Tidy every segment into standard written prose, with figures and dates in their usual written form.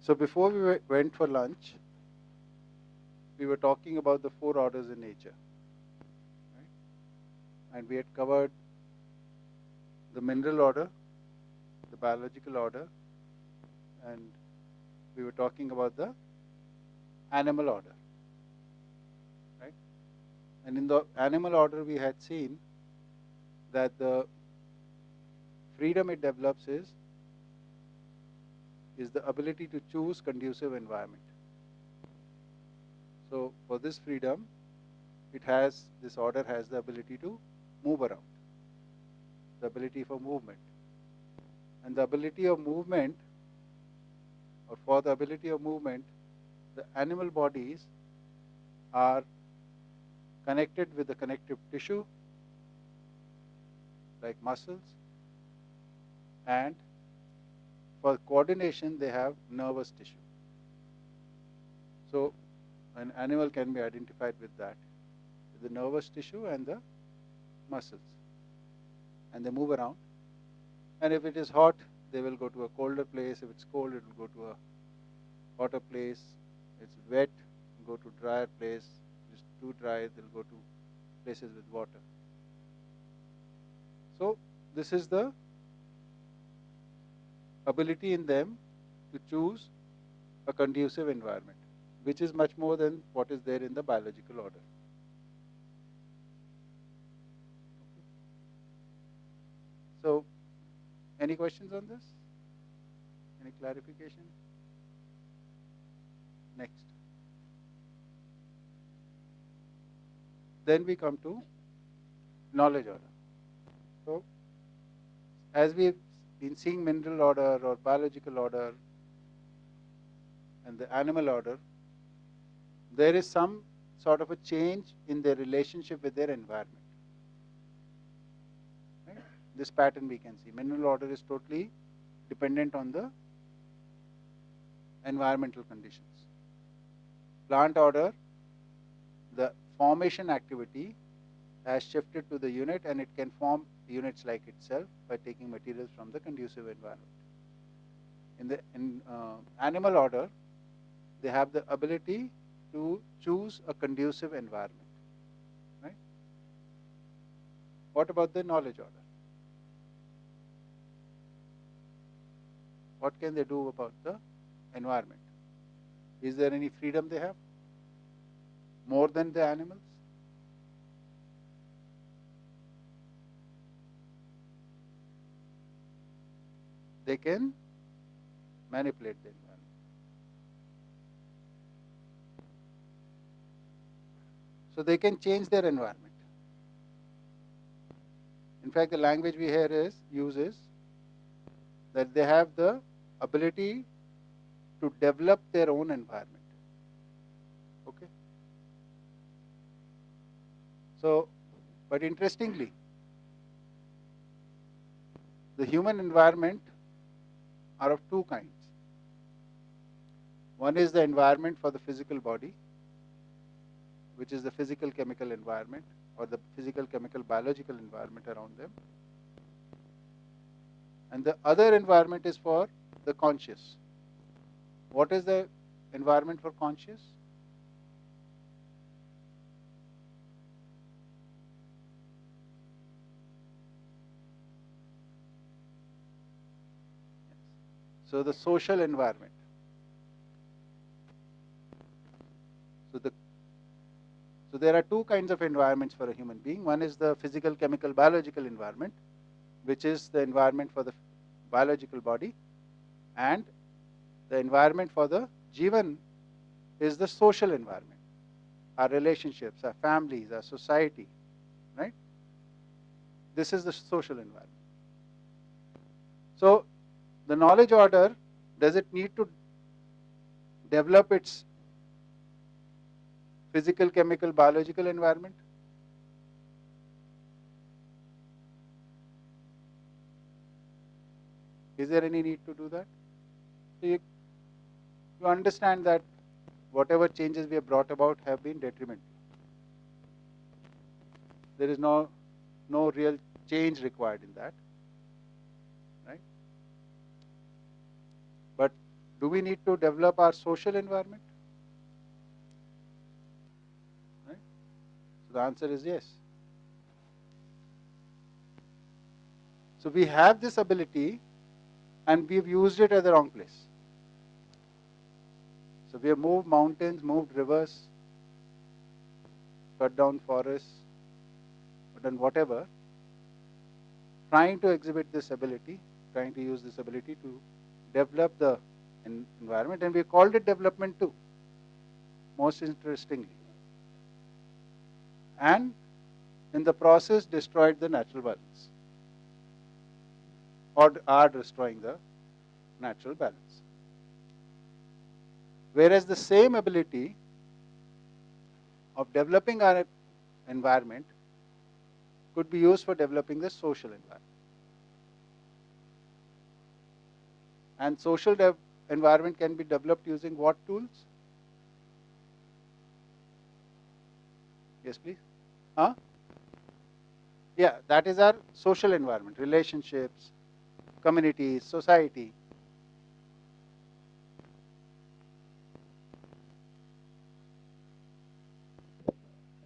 So before we went for lunch, we were talking about the four orders in nature, right? And we had covered the mineral order, the biological order, and we were talking about the animal order, right? And in the animal order, we had seen that the freedom it develops is the ability to choose conducive environment. So for this freedom, this order has the ability to move around, the ability for movement. And the ability of movement, or for the ability of movement, the animal bodies are connected with the connective tissue like muscles, and for coordination they have nervous tissue. So an animal can be identified with that, with the nervous tissue and the muscles, and they move around. And if it is hot, they will go to a colder place. If it's cold, it will go to a hotter place. It's wet, go to drier place. If it's too dry, they'll go to places with water. So this is the ability in them to choose a conducive environment, which is much more than what is there in the biological order. So, any questions on this? Any clarification? Next. Then we come to knowledge order. So, as we've been seeing mineral order or biological order and the animal order, there is some sort of a change in their relationship with their environment. Right? This pattern we can see. Mineral order is totally dependent on the environmental conditions. Plant order, the formation activity has shifted to the unit, and it can form units like itself by taking materials from the conducive environment. In animal order, they have the ability to choose a conducive environment. Right? What about the knowledge order? What can they do about the environment? Is there any freedom they have more than the animals? They can manipulate the environment. So they can change their environment. In fact, the language we here use is that they have the ability to develop their own environment. Okay. So, but interestingly, the human environment are of two kinds. One is the environment for the physical body, which is the physical chemical environment or the physical chemical biological environment around them. And the other environment is for the conscious. What is the environment for conscious? So the social environment. So there are two kinds of environments for a human being. One is the physical, chemical, biological environment, which is the environment for the biological body, and the environment for the Jivan is the social environment, our relationships, our families, our society, right? This is the social environment. So the knowledge order, does it need to develop its physical, chemical, biological environment? Is there any need to do that? So you understand that whatever changes we have brought about have been detrimental. There is no real change required in that, right? But do we need to develop our social environment? Right? So the answer is yes. So we have this ability and we've used it at the wrong place. So we have moved mountains, moved rivers, cut down forests, done whatever, trying to exhibit this ability, trying to use this ability to develop the environment, and we called it development too, most interestingly. And in the process destroyed the natural balance, or are destroying the natural balance. Whereas the same ability of developing our environment could be used for developing the social environment. And social environment can be developed using what tools? Yes, please. Huh? Yeah, that is our social environment, relationships, communities, society.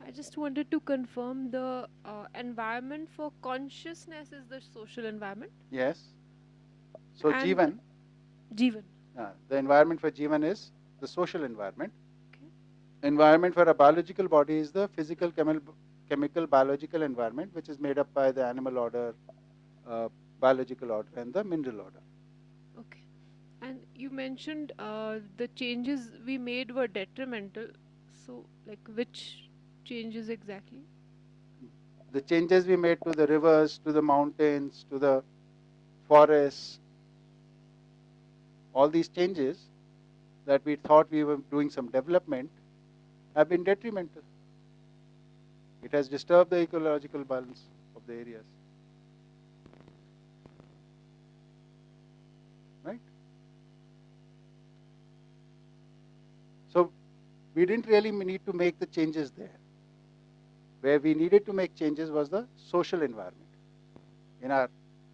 I just wanted to confirm the environment for consciousness is the social environment Yes. So and Jivan, Jeevan. the environment for Jivan is the social environment. Okay. Environment for a biological body is the physical, chemical, biological environment, which is made up by the animal order, uh, biological order, and the mineral order. Okay. And you mentioned the changes we made were detrimental. So, like, which changes exactly? The changes we made to the rivers, to the mountains, to the forests, all these changes that we thought we were doing some development have been detrimental. It has disturbed the ecological balance of the areas. Right? So we didn't really need to make the changes there. Where we needed to make changes was the social environment. In our,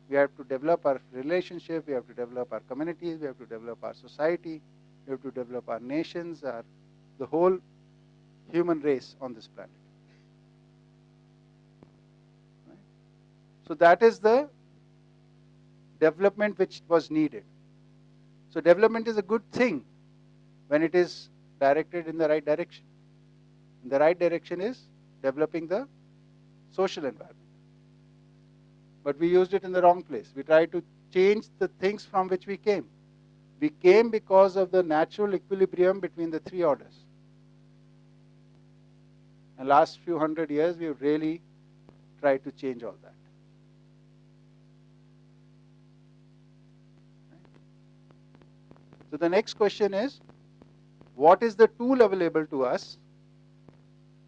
we have to develop our relationship, we have to develop our communities, we have to develop our society, we have to develop our nations, the whole human race on this planet. Right? So that is the development which was needed. So development is a good thing when it is directed in the right direction. And the right direction is developing the social environment. But we used it in the wrong place. We tried to change the things from which we came. We came because of the natural equilibrium between the three orders. And last few hundred years, we've really tried to change all that. So the next question is, what is the tool available to us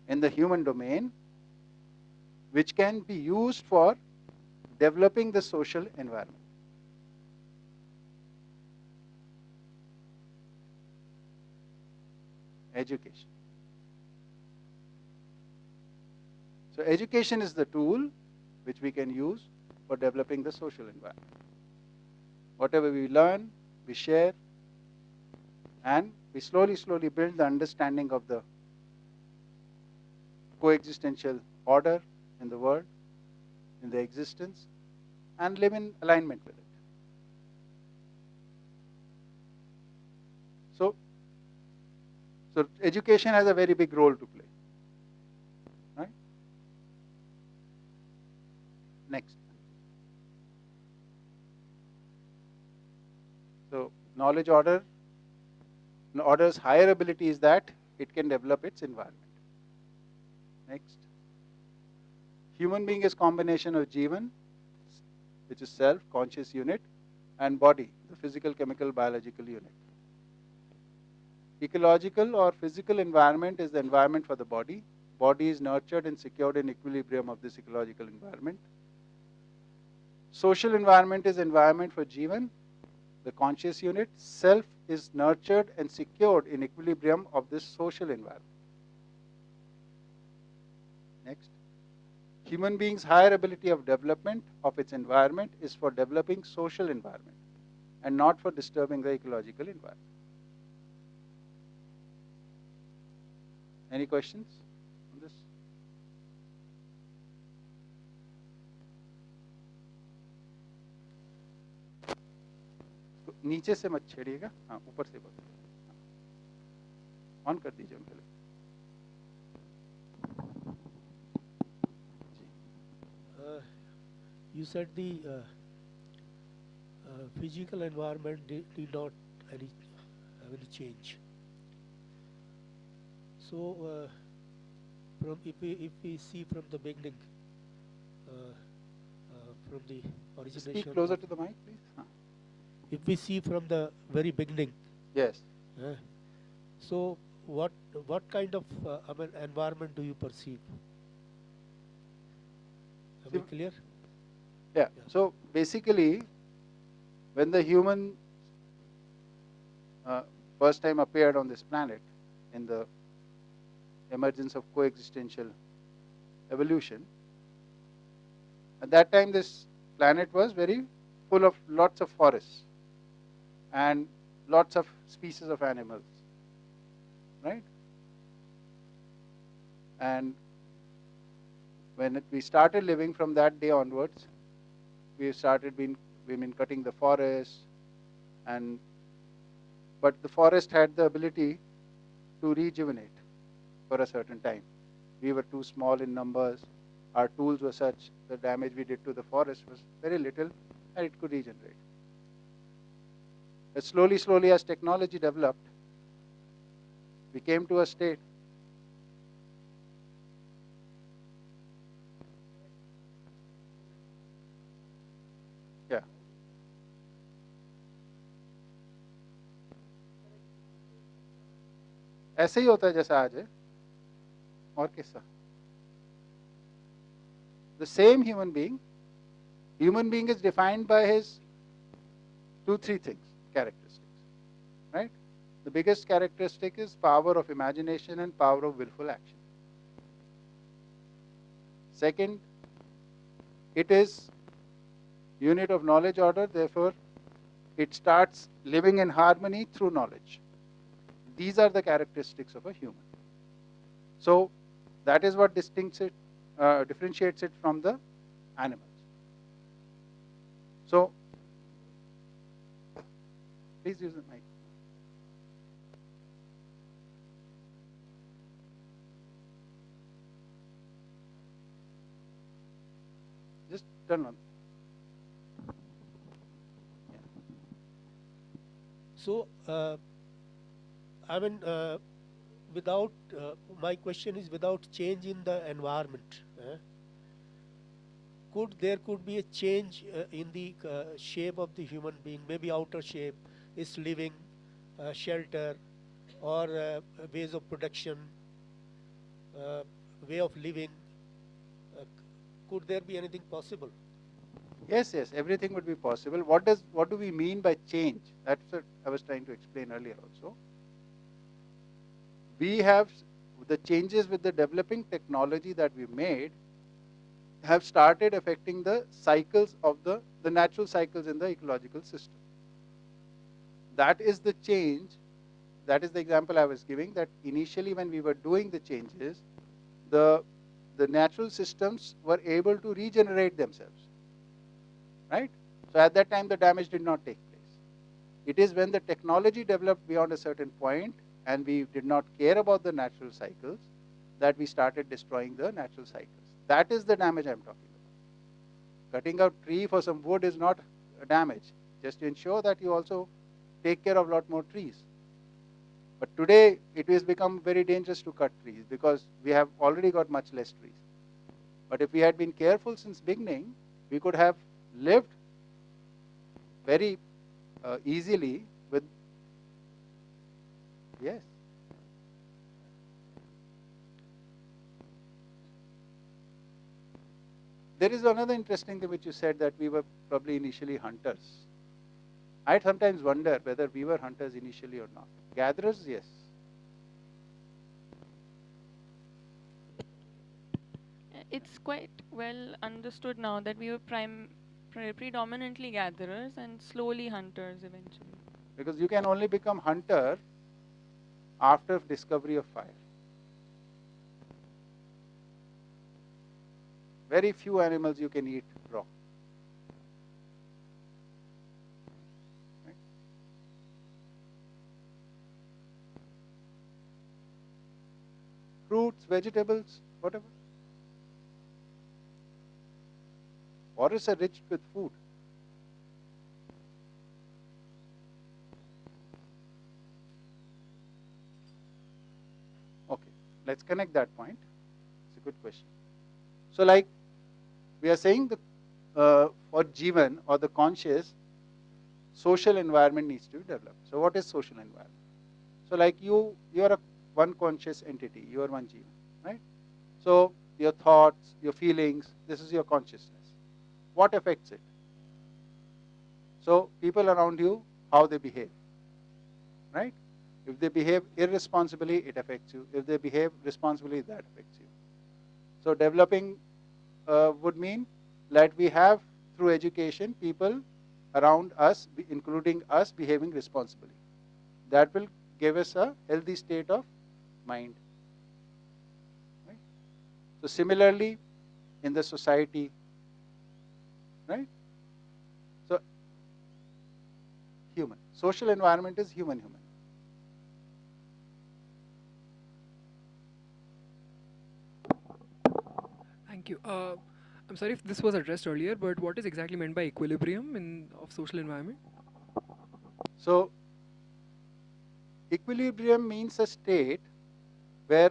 in the human domain which can be used for developing the social environment? Education. So education is the tool which we can use for developing the social environment. Whatever we learn, we share, and we slowly build the understanding of the coexistential order in the world, in the existence, and live in alignment with it. So, so education has a very big role to play. Right? Next. So knowledge order's higher ability is that it can develop its environment. Next. Human being is combination of Jivan, which is self, conscious unit, and body, the physical, chemical, biological unit. Ecological or physical environment is the environment for the body. Body is nurtured and secured in equilibrium of this ecological environment. Social environment is environment for Jivan, the conscious unit. Self is nurtured and secured in equilibrium of this social environment. Next. Human being's higher ability of development of its environment is for developing social environment. and not for disturbing the ecological environment. Any questions on this? नीचे से मत छेड़िएगा, हाँ ऊपर से बोलो, on कर दीजिए उनके लिए। You said the physical environment did not have any change. So, from if we see from the beginning, from the origination. Speak closer to the mic, please. If we see from the very beginning. Yes. So, what kind of environment do you perceive? Am I clear? Yeah. So basically, when the human first time appeared on this planet in the emergence of coexistential evolution, at that time this planet was very full of lots of forests and lots of species of animals, right? And when we started living from that day onwards, we started been cutting the forest, but the forest had the ability to rejuvenate for a certain time. We were too small in numbers. Our tools were such, the damage we did to the forest was very little, and it could regenerate. But slowly, as technology developed, we came to a state. Yeah. ऐसे ही होता है जैसा आज है, और किस्सा. The same human being is defined by his 2-3 things, characteristics, right? The biggest characteristic is power of imagination and power of willful action. Second, it is unit of knowledge order, therefore it starts living in harmony through knowledge. These are the characteristics of a human. So that is what differentiates it from the animals. So please use the mic. Just turn on. Yeah. So, without my question is, without change in the environment, there could be a change in the shape of the human being, maybe outer shape, is living, shelter, or ways of production, way of living. Could there be anything possible? Yes, everything would be possible. What do we mean by change? That's what I was trying to explain earlier also. We have the changes with the developing technology that we made have started affecting the cycles of the natural cycles in the ecological system. That is the change. That is the example I was giving, that initially when we were doing the changes, the natural systems were able to regenerate themselves, right? So at that time the damage did not take place. It is when the technology developed beyond a certain point and we did not care about the natural cycles that we started destroying the natural cycles. That is the damage I'm talking about. Cutting out tree for some wood is not a damage. Just to ensure that you also take care of a lot more trees. But today it has become very dangerous to cut trees because we have already got much less trees. But if we had been careful since beginning, we could have lived very easily with. Yes. There is another interesting thing which you said, that we were probably initially hunters. I sometimes wonder whether we were hunters initially or not. Gatherers, yes. It's quite well understood now that we were Predominantly gatherers and slowly hunters eventually. Because you can only become hunter after discovery of fire. Very few animals you can eat raw. Right? Fruits, vegetables, whatever. Forests are rich with food. Okay, let's connect that point. It's a good question. So, like we are saying, the for Jivan or the conscious, social environment needs to be developed. So, what is social environment? So, like you are a one conscious entity. You are one Jivan, right? So, your thoughts, your feelings, this is your consciousness. What affects it? So, people around you, how they behave, right? If they behave irresponsibly, it affects you. If they behave responsibly, that affects you. So, developing would mean that we have, through education, people around us, including us, behaving responsibly. That will give us a healthy state of mind. Right? So, similarly, in the society, right? So, human. Social environment is human. Thank you. I'm sorry if this was addressed earlier, but what is exactly meant by equilibrium in of social environment? So, equilibrium means a state where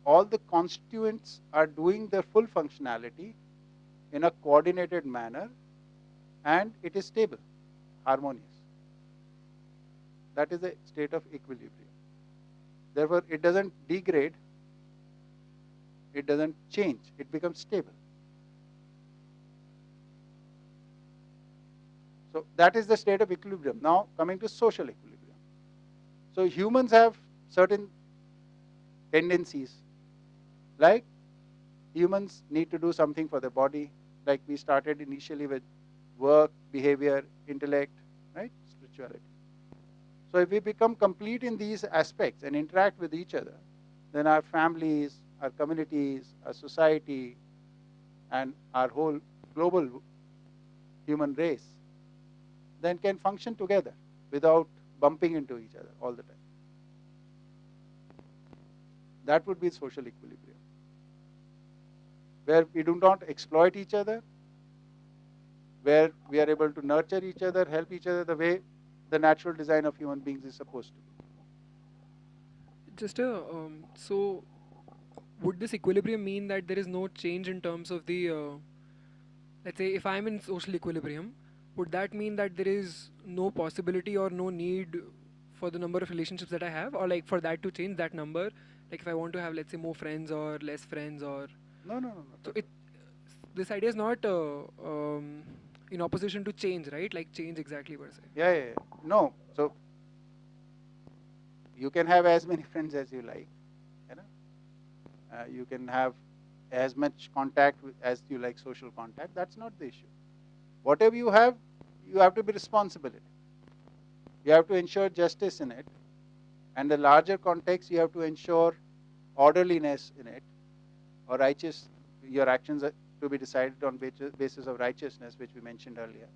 all the constituents are doing their full functionality in a coordinated manner and it is stable, harmonious. That is the state of equilibrium. Therefore, it doesn't degrade, it doesn't change, it becomes stable. So, that is the state of equilibrium. Now, coming to social equilibrium. So, humans have certain tendencies, like humans need to do something for their body, like we started initially with work, behavior, intellect, right? Spirituality. So if we become complete in these aspects and interact with each other, then our families, our communities, our society, and our whole global human race then can function together without bumping into each other all the time. That would be social equilibrium, where we do not exploit each other, where we are able to nurture each other, help each other the way the natural design of human beings is supposed to be. Just a so would this equilibrium mean that there is no change in terms of the let's say if I'm in social equilibrium, would that mean that there is no possibility or no need for the number of relationships that I have, or like for that to change that number, like if I want to have, let's say, more friends or less friends, or No, not so at it all. this idea is not in opposition to change, right? Like change exactly per se. Yeah. No. So you can have as many friends as you like. You know, you can have as much contact as you like social contact. That's not the issue. Whatever you have to be responsible in it. You have to ensure justice in it, and the larger context, you have to ensure orderliness in it, or righteous. Your actions are to be decided on basis of righteousness, which we mentioned earlier,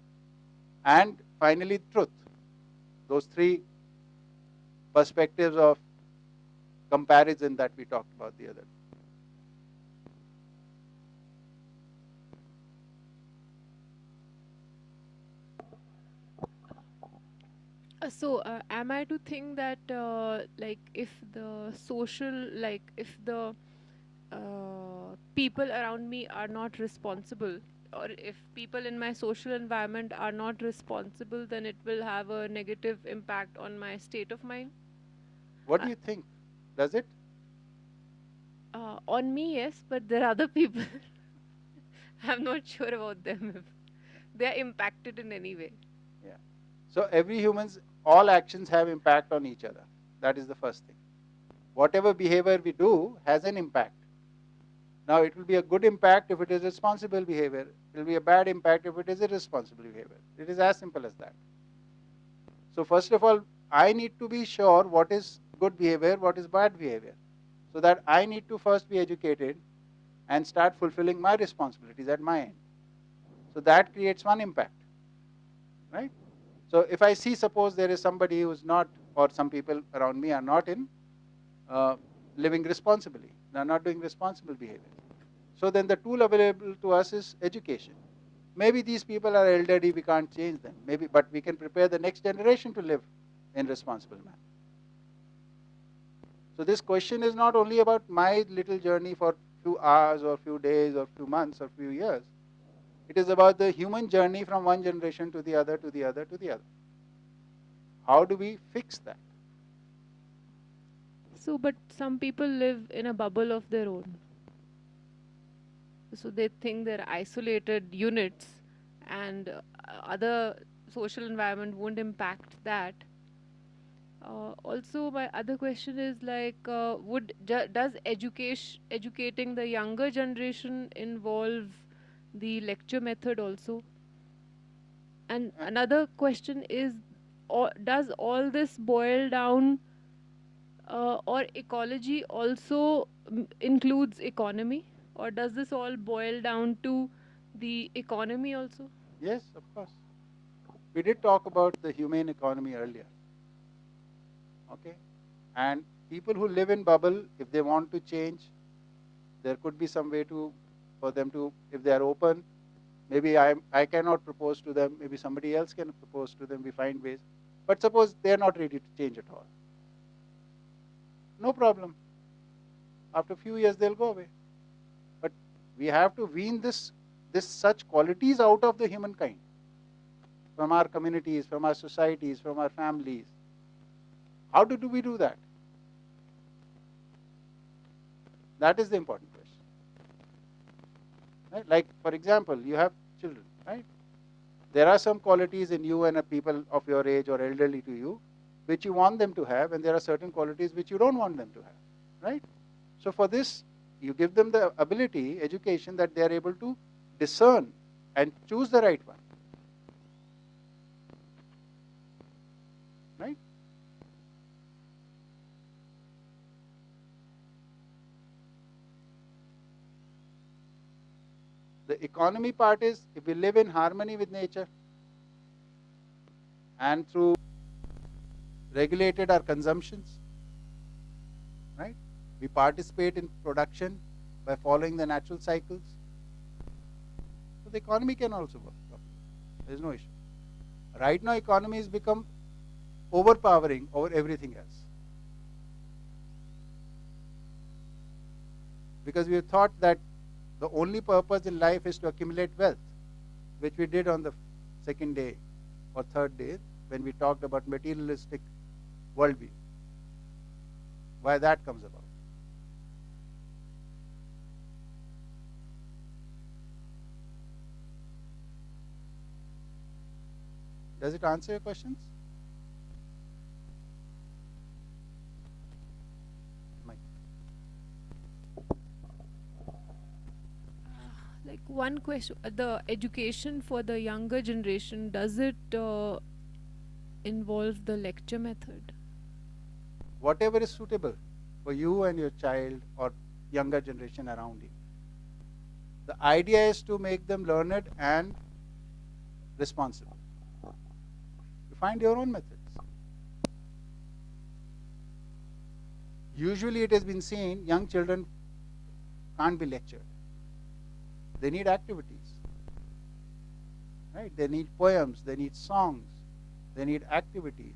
and finally, truth. Those three perspectives of comparison that we talked about the other day. Am I to think that like if the social, like if the people around me are not responsible, or if people in my social environment are not responsible, then it will have a negative impact on my state of mind? What Uh, do you think? Does it? on me, yes, but there are other people. I'm not sure about them if they are impacted in any way. Yeah. So every humans, all actions have impact on each other. That is the first thing. Whatever behavior we do has an impact. Now, it will be a good impact if it is responsible behavior. It will be a bad impact if it is irresponsible behavior. It is as simple as that. So first of all, I need to be sure what is good behavior, what is bad behavior. So that I need to first be educated and start fulfilling my responsibilities at my end. So that creates one impact, right? So if I see, suppose there is somebody who is not, or some people around me are not in uh, living responsibly, they are not doing responsible behavior. So then the tool available to us is education. Maybe these people are elderly, we can't change them. Maybe, but we can prepare the next generation to live in responsible manner. So this question is not only about my little journey for few hours or few days or few months or few years. It is about the human journey from one generation to the other, to the other, to the other. How do we fix that? So, but some people live in a bubble of their own. So they think they're isolated units, and other social environment won't impact that. Also, my other question is like, does educating the younger generation involve the lecture method also? And Uh, another question is, does all this boil down, or ecology also includes economy, or does this all boil down to the economy also? yes, of course. We did talk about the humane economy earlier. Okay? And people who live in bubble, if they want to change, there could be some way to for them to, if they are open, maybe I cannot propose to them, maybe somebody else can propose to them, we find ways. But suppose they are not ready to change at all. No problem. After a few years they'll go away. But we have to wean this such qualities out of the humankind, from our communities, from our societies, from our families. How do we do that? That is the important question. Right? Like, for example, you have children, right? There are some qualities in you and a people of your age or elderly to you which you want them to have, and there are certain qualities which you don't want them to have, right? So for this, you give them the ability, education, that they are able to discern and choose the right one, right? The economy part is, if we live in harmony with nature and through regulated our consumptions, right? We participate in production by following the natural cycles. So the economy can also work properly. There is no issue. Right now, economy has become overpowering over everything else. Because we have thought that the only purpose in life is to accumulate wealth, which we did on the second day or third day when we talked about materialistic worldview. Why that comes about. Does it answer your questions? Mike. Like one question, the education for the younger generation, does it involve the lecture method? Whatever is suitable for you and your child or younger generation around you. The idea is to make them learned and responsible. You find your own methods. Usually it has been seen young children can't be lectured. They need activities. Right? They need poems, they need songs, they need activities.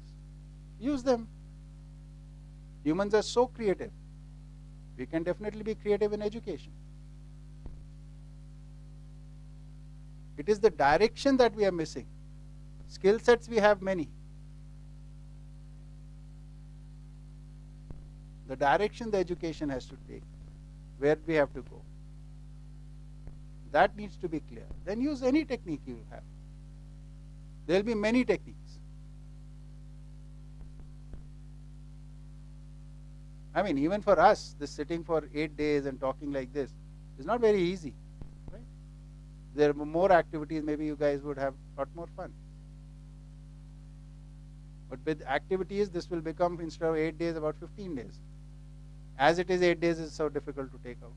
Use them. Humans are so creative. We can definitely be creative in education. It is the direction that we are missing. Skill sets we have many. The direction the education has to take, where we have to go, that needs to be clear. Then use any technique you have. There will be many techniques. I mean, even for us, this sitting for 8 days and talking like this, It's not very easy, right? There were more activities, maybe you guys would have a lot more fun. But with activities, this will become, instead of 8 days, about 15 days. As it is, 8 days is so difficult to take out.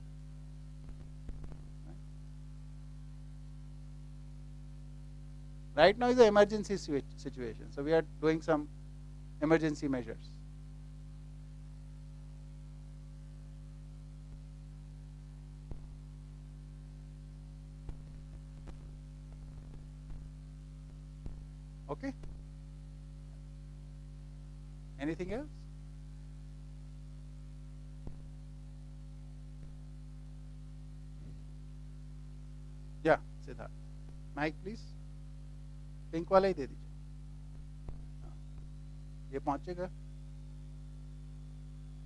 Right now is an emergency situation, so we are doing some emergency measures. Okay? Anything else? Yeah, Siddharth. Mic, please. Pink वाला ही दे दीजिए. हाँ, ये पहुंचेगा.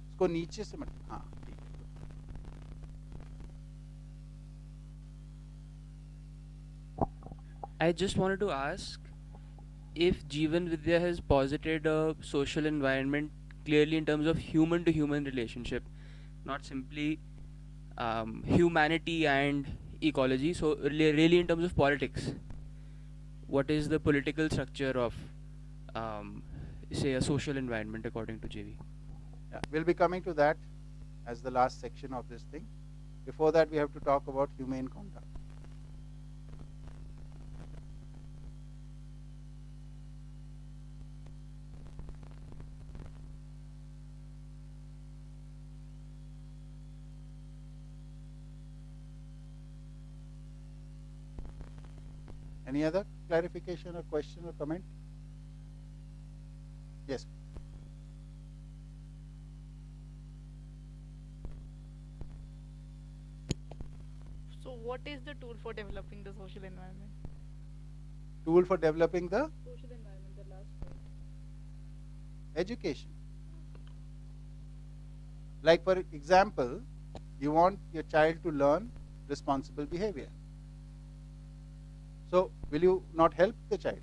इसको नीचे से मत. हाँ, ठीक है. I just wanted to ask if Jivan Vidya has posited a social environment clearly in terms of human to human relationship, not simply humanity and ecology. So, really in terms of politics, what is the political structure of, say, a social environment according to JV? Yeah, we'll be coming to that as the last section of this thing. Before that, we have to talk about humane conduct. Any other clarification or question or comment? Yes. So, what is the tool for developing the social environment? Tool for developing the Social environment, the last point. education. Like, for example, you want your child to learn responsible behavior. So, will you not help the child?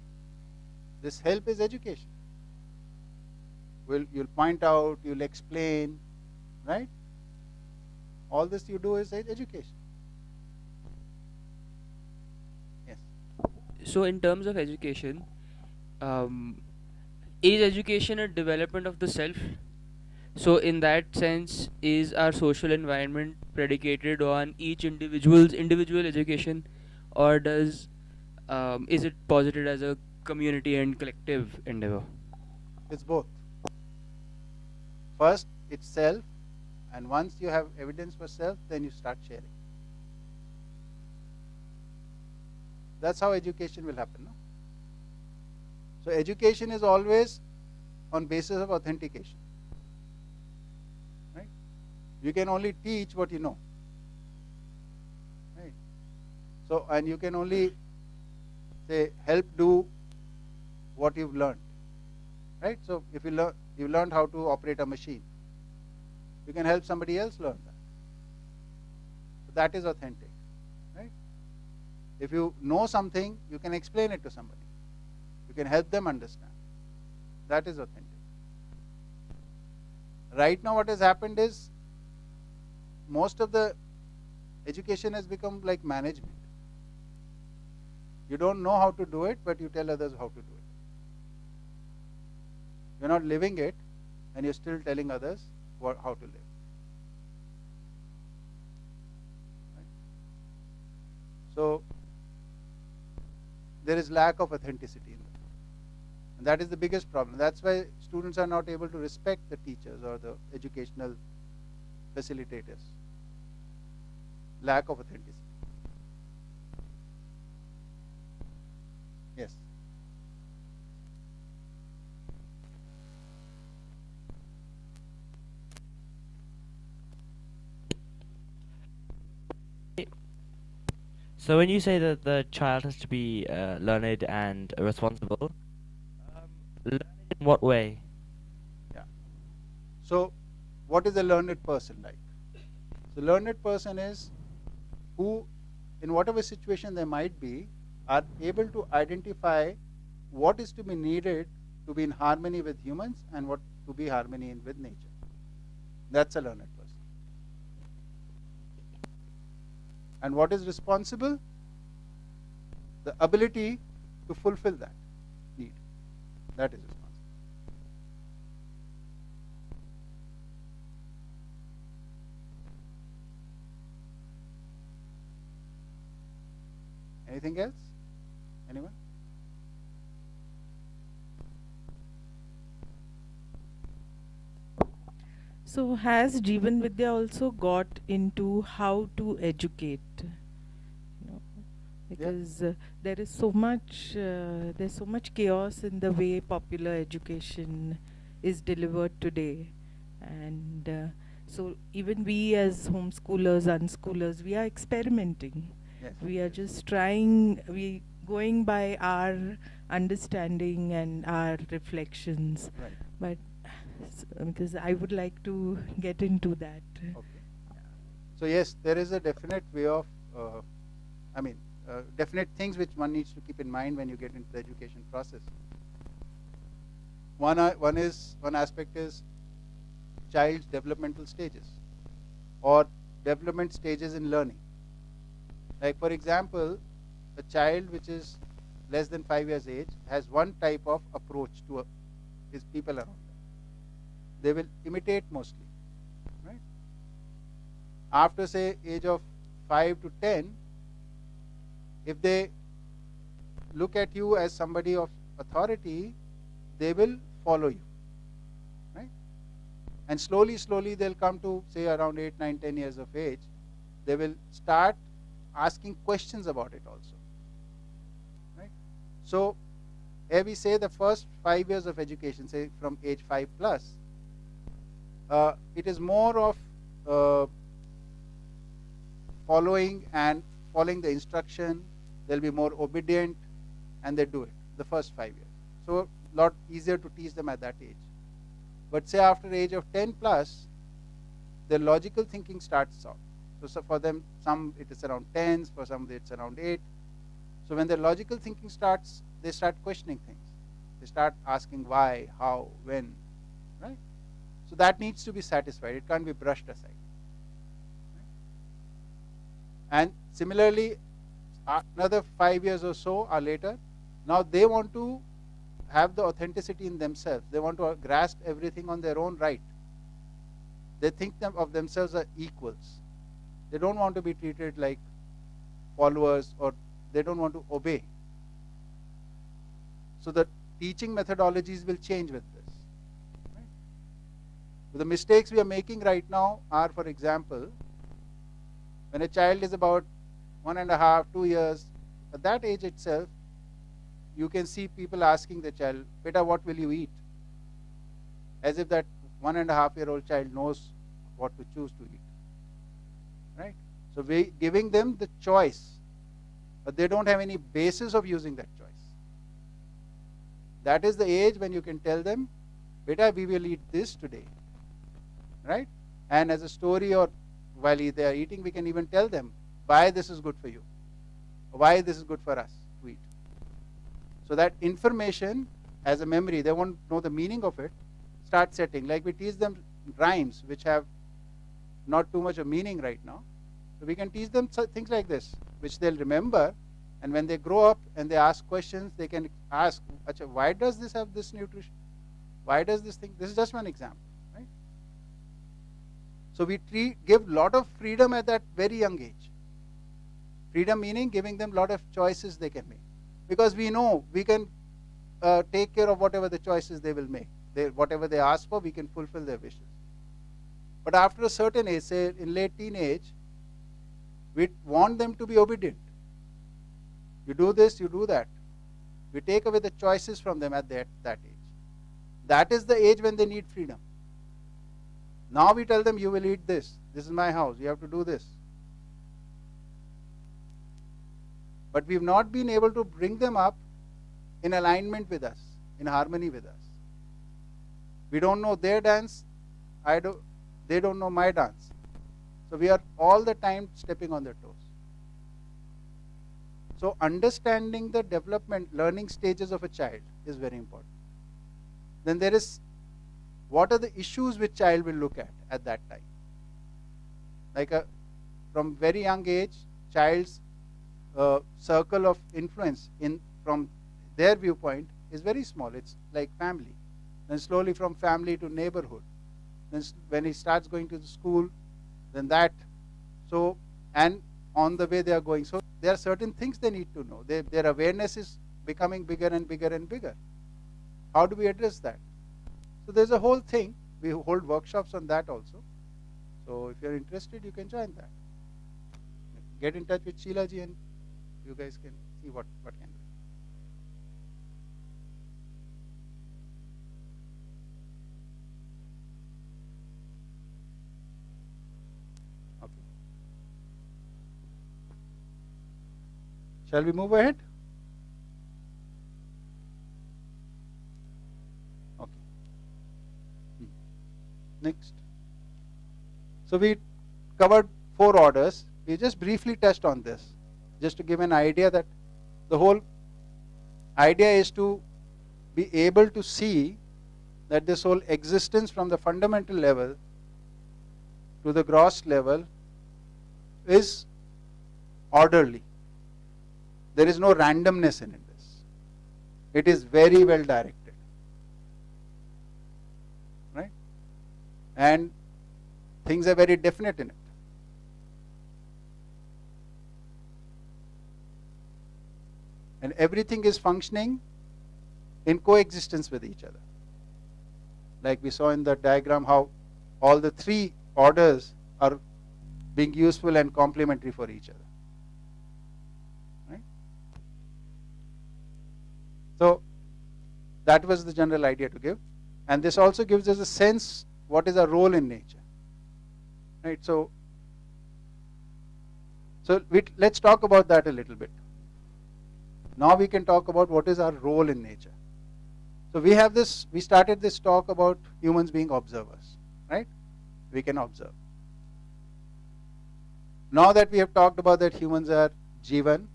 This help is education. You'll point out, you'll explain, right? All this you do is education. Yes. So, in terms of education, is education a development of the self? So, in that sense, is our social environment predicated on each individual's individual education, or is it posited as a community and collective endeavor? It's both. First, it's self, and once you have evidence for self, then you start sharing. That's how education will happen. No? So, education is always on basis of authentication. Right? You can only teach what you know. Right? So, and you can only say help do what you've learned. Right? So, if you learned how to operate a machine, you can help somebody else learn that. So that is authentic. Right? If you know something, you can explain it to somebody. You can help them understand. That is authentic. Right now what has happened is most of the education has become like management. You don't know how to do it, but you tell others how to do it. You're not living it, and you're still telling others how to live. Right? So, there is lack of authenticity in that. And that is the biggest problem. That's why students are not able to respect the teachers or the educational facilitators. Lack of authenticity. Yes. So when you say that the child has to be learned and responsible, learned in what way? Yeah. So, what is a learned person like? So, learned person is who, in whatever situation they might be, are able to identify what is to be needed to be in harmony with humans and what to be harmony with nature. That's a learned person. And what is responsible? The ability to fulfill that need. That is responsible. Anything else? Anyone? So has Jeevan Vidya also got into how to educate? You know, because there is so much there's so much chaos in the way popular education is delivered today, and so even we as homeschoolers, unschoolers, we are experimenting. Yes. We are just trying. We going by our understanding and our reflections, Right. but because I would like to get into that. Okay. So yes, there is a definite way of, definite things which one needs to keep in mind when you get into the education process. One aspect is child's developmental stages or development stages in learning. Like for example, a child which is less than 5 years age has one type of approach to his people around them. They will imitate mostly, right? After say age of 5 to 10, if they look at you as somebody of authority, they will follow you, right? And slowly they'll come to say around 8, 9, 10 years of age, they will start asking questions about it also, right? So here we say the first 5 years of education, say from age 5 plus, it is more of following the instruction. They'll be more obedient, and they do it the first 5 years. So lot easier to teach them at that age. But say after age of 10 plus, their logical thinking starts out. So for them, some it is around 10, for some it's around 8. So when their logical thinking starts, they start questioning things. They start asking why, how, when, right? So that needs to be satisfied. It can't be brushed aside. Right? And similarly, another 5 years or so or later, now they want to have the authenticity in themselves. They want to grasp everything on their own right. They think of themselves as equals. They don't want to be treated like followers, or they don't want to obey. So the teaching methodologies will change with this. Right? So the mistakes we are making right now are, for example, when a child is about 1.5, 2 years, at that age itself, you can see people asking the child, "Beta, what will you eat?" As if that 1.5-year-old child knows what to choose to eat. Right? So we giving them the choice, but they don't have any basis of using that choice. That is the age when you can tell them, "Beta, we will eat this today." Right? And as a story, or while they are eating, we can even tell them why this is good for you, or why this is good for us to eat. So that information as a memory, they won't know the meaning of it, start setting. Like we teach them rhymes which have not too much of meaning right now. So we can teach them things like this, which they'll remember, and when they grow up and they ask questions, they can ask, why does this have this nutrition? Why does this thing? This is just one example, right? So we give a lot of freedom at that very young age. Freedom meaning giving them a lot of choices they can make. Because we know we can take care of whatever the choices they will make. Whatever they ask for, we can fulfill their wishes. But after a certain age, say in late teenage, we want them to be obedient. You do this, you do that. We take away the choices from them at that age. That is the age when they need freedom. Now we tell them, you will eat this. This is my house. You have to do this. But we've not been able to bring them up in alignment with us, in harmony with us. We don't know their dance. They don't know my dance. So we are all the time stepping on their toes. So understanding the development, learning stages of a child is very important. Then there is, what are the issues which child will look at that time? Like from very young age, child's circle of influence in from their viewpoint is very small. It's like family. Then slowly from family to neighborhood. Then when he starts going to the school, then that. So, and on the way they are going. So there are certain things they need to know. Their awareness is becoming bigger and bigger and bigger. How do we address that? So there's a whole thing. We hold workshops on that also. So if you're interested, you can join that. Get in touch with Sheila ji and you guys can see what can do. Okay. Shall we move ahead? Okay. Next. So we covered 4 orders. We just briefly touched on this, just to give an idea that the whole idea is to be able to see that this whole existence from the fundamental level to the gross level is orderly. There is no randomness in this. It is very well directed. Right? And things are very definite in it. And everything is functioning in coexistence with each other. Like we saw in the diagram how all the 3 orders are being useful and complementary for each other. Right? So that was the general idea to give. And this also gives us a sense what is our role in nature. Right? So let's talk about that a little bit. Now we can talk about what is our role in nature. So we started this talk about humans being observers, right? We can observe. Now that we have talked about that humans are Jivan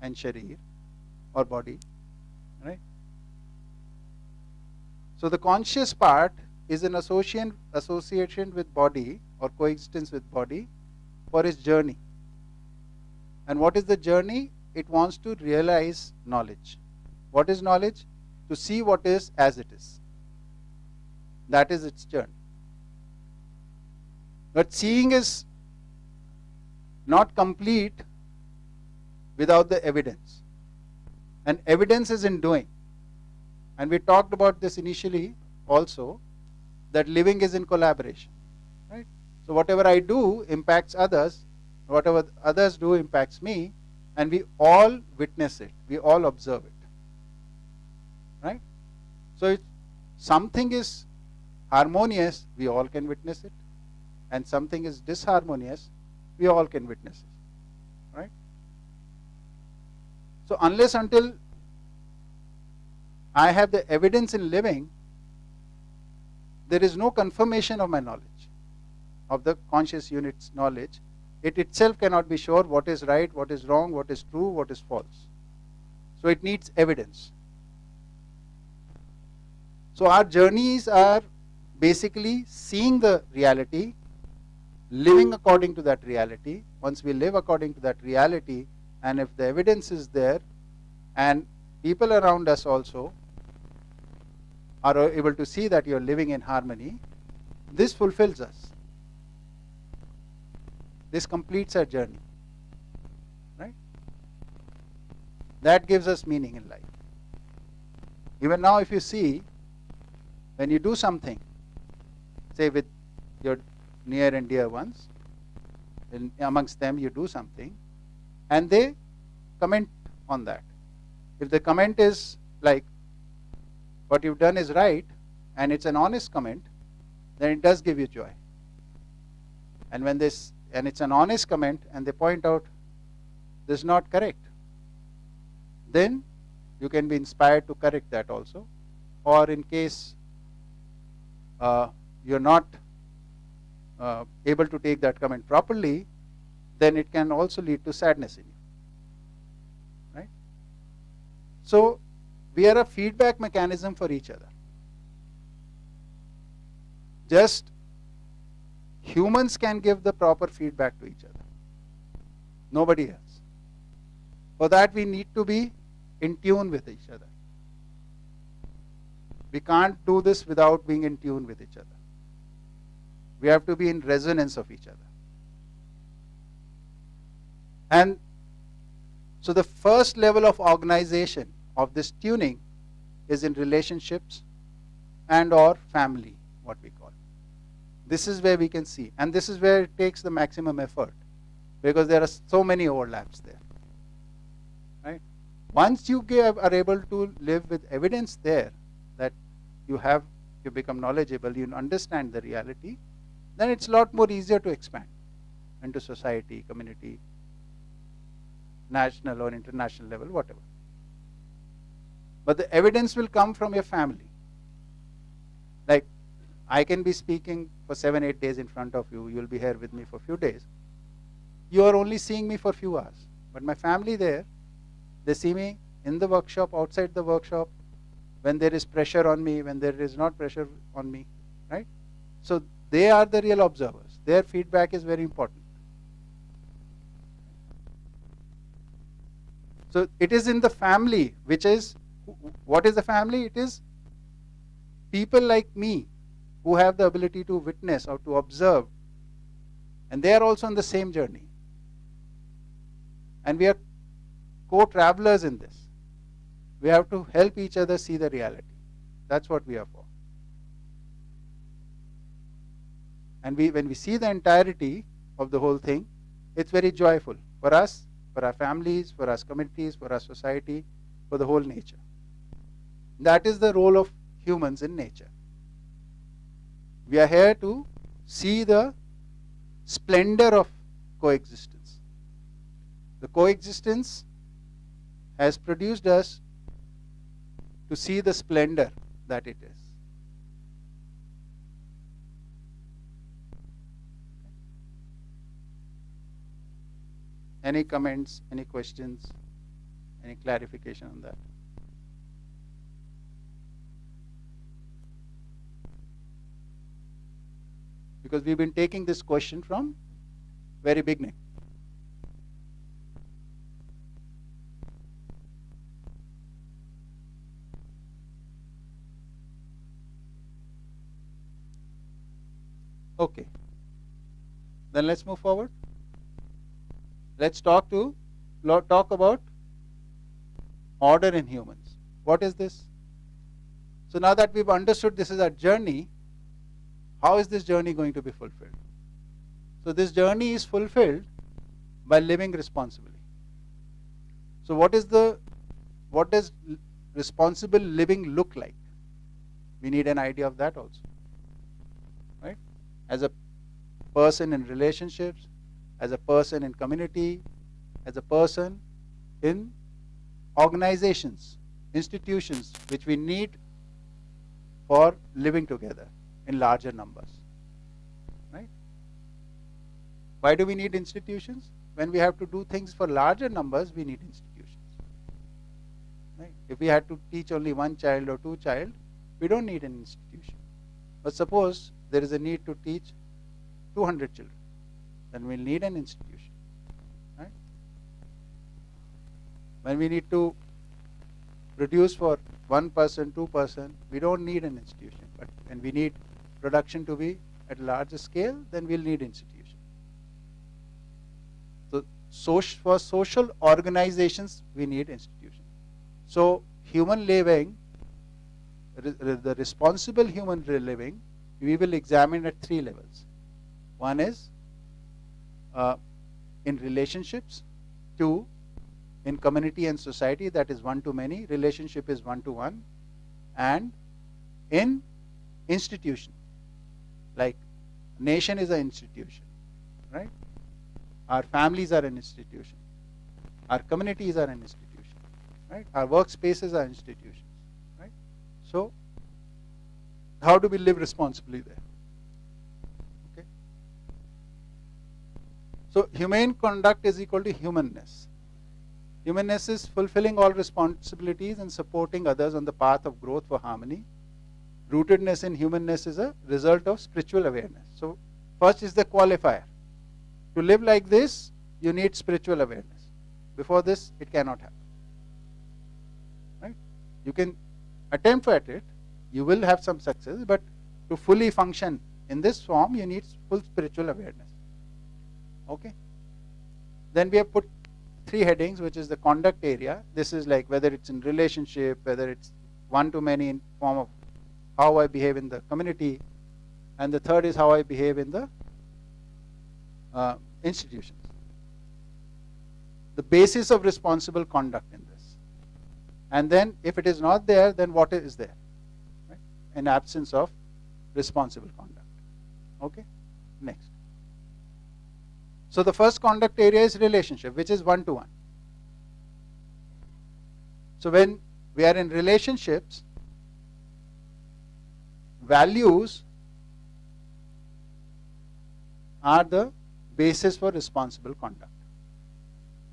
and Sharir or body, right? So the conscious part is an association with body or coexistence with body for its journey. And what is the journey? It wants to realize knowledge. What is knowledge? To see what is as it is. That is its journey. But seeing is not complete without the evidence. And evidence is in doing. And we talked about this initially also, that living is in collaboration. Right? So whatever I do impacts others, whatever others do impacts me, and we all witness it, we all observe it. Right? So if something is harmonious, we all can witness it, and something is disharmonious, we all can witness it. Right? So unless until I have the evidence in living, there is no confirmation of my knowledge, of the conscious unit's knowledge. It itself cannot be sure what is right, what is wrong, what is true, what is false. So it needs evidence. So our journeys are basically seeing the reality, living according to that reality. Once we live according to that reality, and if the evidence is there, and people around us also are able to see that you are living in harmony, this fulfills us. This completes our journey. Right? That gives us meaning in life. Even now if you see, when you do something, say with your near and dear ones, amongst them you do something, and they comment on that. If the comment is like, what you've done is right, and it's an honest comment, then it does give you joy. And when it's an honest comment, and they point out this is not correct, then you can be inspired to correct that also. Or in case you're not able to take that comment properly, then it can also lead to sadness in you. Right? So we are a feedback mechanism for each other. Just humans can give the proper feedback to each other. Nobody else. For that, we need to be in tune with each other. We can't do this without being in tune with each other. We have to be in resonance of each other. And so the first level of organization of this tuning is in relationships and or family, what we call. This is where we can see. And this is where it takes the maximum effort, because there are so many overlaps there. Right? Once you are able to live with evidence there that you become knowledgeable, you understand the reality, then it's a lot more easier to expand into society, community, national or international level, whatever. But the evidence will come from your family. Like, I can be speaking for 7-8 days in front of you, you'll be here with me for a few days. You are only seeing me for a few hours. But my family there, they see me in the workshop, outside the workshop, when there is pressure on me, when there is not pressure on me, right? So they are the real observers. Their feedback is very important. So it is in the family, which is, what is the family? It is people like me who have the ability to witness or to observe, and they are also on the same journey. And we are co-travelers in this. We have to help each other see the reality. That's what we are for. And when we see the entirety of the whole thing, it's very joyful for us, for our families, for our communities, for our society, for the whole nature. That is the role of humans in nature. We are here to see the splendor of coexistence. The coexistence has produced us to see the splendor that it is. Any comments, any questions, any clarification on that? Because we've been taking this question from very beginning. Okay. Then let's move forward. Let's talk about order in humans. What is this? So now that we've understood this is our journey, how is this journey going to be fulfilled? So this journey is fulfilled by living responsibly. So what does responsible living look like? We need an idea of that also. Right? As a person in relationships, as a person in community, as a person in organizations, institutions, which we need for living together in larger numbers. Right? Why do we need institutions? When we have to do things for larger numbers, we need institutions. Right? If we had to teach only one child or two child, we don't need an institution. But suppose there is a need to teach 200 children, then we'll need an institution. Right? When we need to produce for one person, 2%, we don't need an institution. But when we need production to be at a larger scale, then we'll need institution. So for social organizations, we need institution. So human living, the responsible human living, we will examine at 3 levels. One is in relationships, 2 in community and society, that is 1 to many, relationship is 1 to 1, and in institution, like nation is an institution, right? Our families are an institution, our communities are an institution, right? Our workspaces are institutions, right? So how do we live responsibly there? Okay. So humane conduct is equal to humanness. Humanness is fulfilling all responsibilities and supporting others on the path of growth for harmony. Rootedness in humanness is a result of spiritual awareness. So first is the qualifier. To live like this, you need spiritual awareness. Before this, it cannot happen. Right? You can attempt at it, you will have some success, but to fully function in this form, you need full spiritual awareness. Okay? Then we have put 3 headings, which is the conduct area. This is like whether it's in relationship, whether it's one-to-many in form of how I behave in the community, and the third is how I behave in the institutions. The basis of responsible conduct in this. And then if it is not there, then what is there? Right? An absence of responsible conduct. Okay? Next. So the first conduct area is relationship, which is one-to-one. So when we are in relationships, values are the basis for responsible conduct.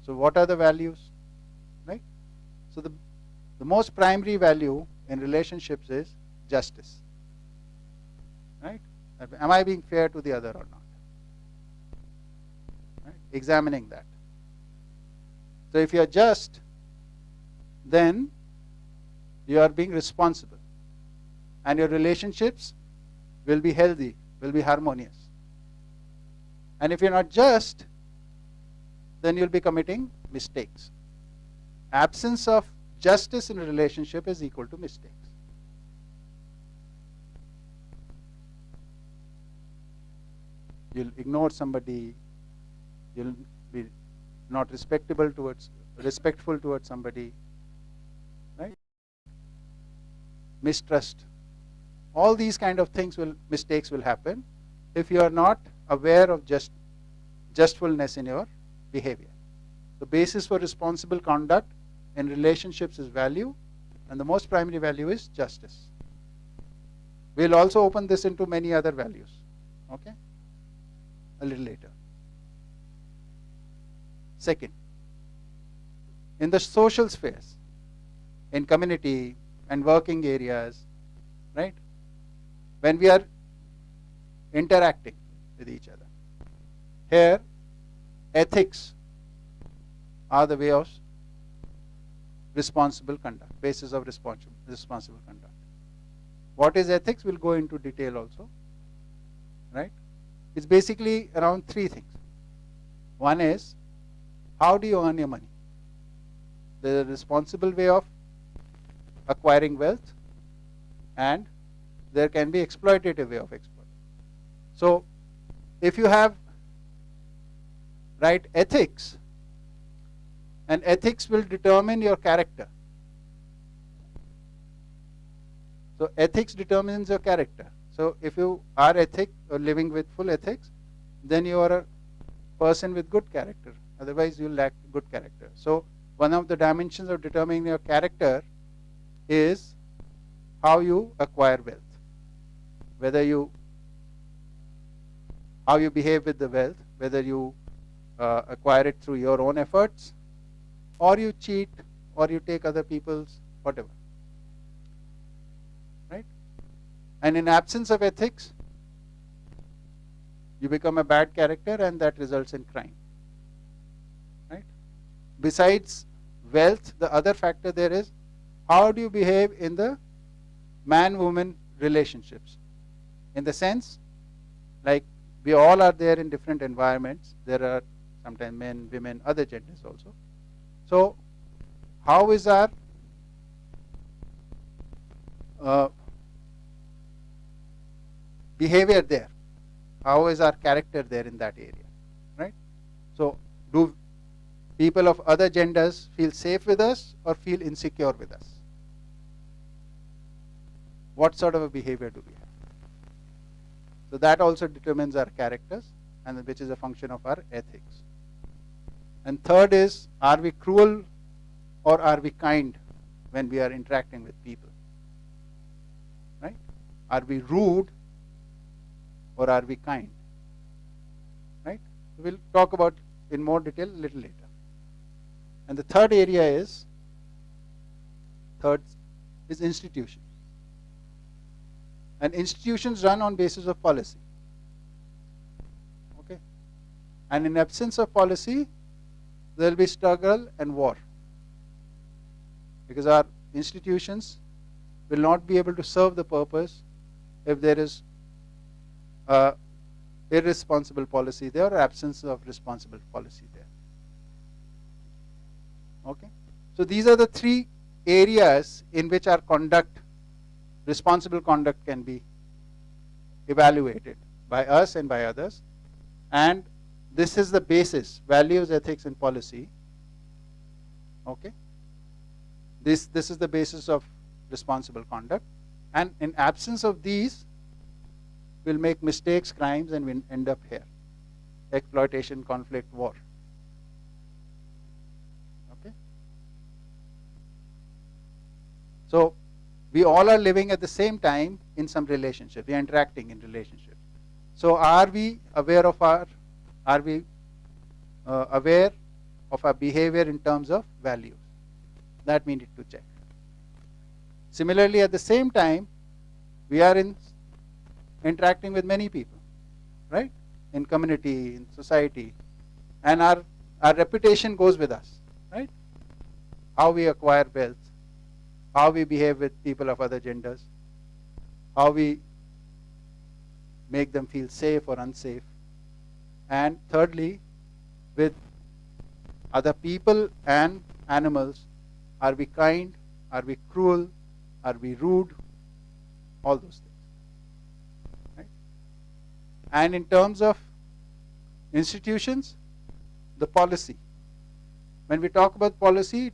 So what are the values? Right? So the most primary value in relationships is justice. Right? Am I being fair to the other or not? Right? Examining that. So if you are just, then you are being responsible. And your relationships will be healthy, will be harmonious. And if you're not just, then you'll be committing mistakes. Absence of justice in a relationship is equal to mistakes. You'll ignore somebody, you'll be not respectful towards somebody, right? Mistrust. All these kind of mistakes will happen if you are not aware of justfulness in your behavior. The basis for responsible conduct in relationships is value, and the most primary value is justice. We'll also open this into many other values, okay? A little later. Second, in the social spheres, in community and working areas, right? When we are interacting with each other, here ethics are the way of responsible conduct, basis of responsible conduct. What is ethics? We'll go into detail also, right? It's basically around 3 things. One is, how do you earn your money? There's a responsible way of acquiring wealth, and there can be exploitative way of exploiting. So if you have right ethics, and ethics will determine your character. So ethics determines your character. So if you are ethic or living with full ethics, then you are a person with good character. Otherwise you lack good character. So one of the dimensions of determining your character is how you acquire wealth. How you behave with the wealth, whether you acquire it through your own efforts, or you cheat, or you take other people's, whatever. Right? And in absence of ethics, you become a bad character, and that results in crime. Right? Besides wealth, the other factor there is, how do you behave in the man-woman relationships? In the sense, like we all are there in different environments. There are sometimes men, women, other genders also. So how is our behavior there? How is our character there in that area? Right? So do people of other genders feel safe with us or feel insecure with us? What sort of a behavior do we have? So that also determines our characters, and which is a function of our ethics. And third is, are we cruel or are we kind when we are interacting with people? Right? Are we rude or are we kind? Right? We'll talk about in more detail a little later. And the third area is institutions. And institutions run on basis of policy. Okay? And in absence of policy, there will be struggle and war. Because our institutions will not be able to serve the purpose if there is irresponsible policy there or absence of responsible policy there. Okay? So these are the three areas in which our conduct, responsible conduct, can be evaluated by us and by others. And this is the basis: values, ethics, and policy. Okay? This is the basis of responsible conduct. And in absence of these, we'll make mistakes, crimes, and we'll end up here: exploitation, conflict, war. Okay? So we all are living at the same time in some relationship. We are interacting in relationships. So are we aware of our behavior in terms of values? That we need to check. Similarly, at the same time, we are interacting with many people, right? In community, in society, and our reputation goes with us, right? How we acquire wealth, how we behave with people of other genders, how we make them feel safe or unsafe, and thirdly, with other people and animals, are we kind, are we cruel, are we rude, all those things, right? And in terms of institutions, the policy. When we talk about policy,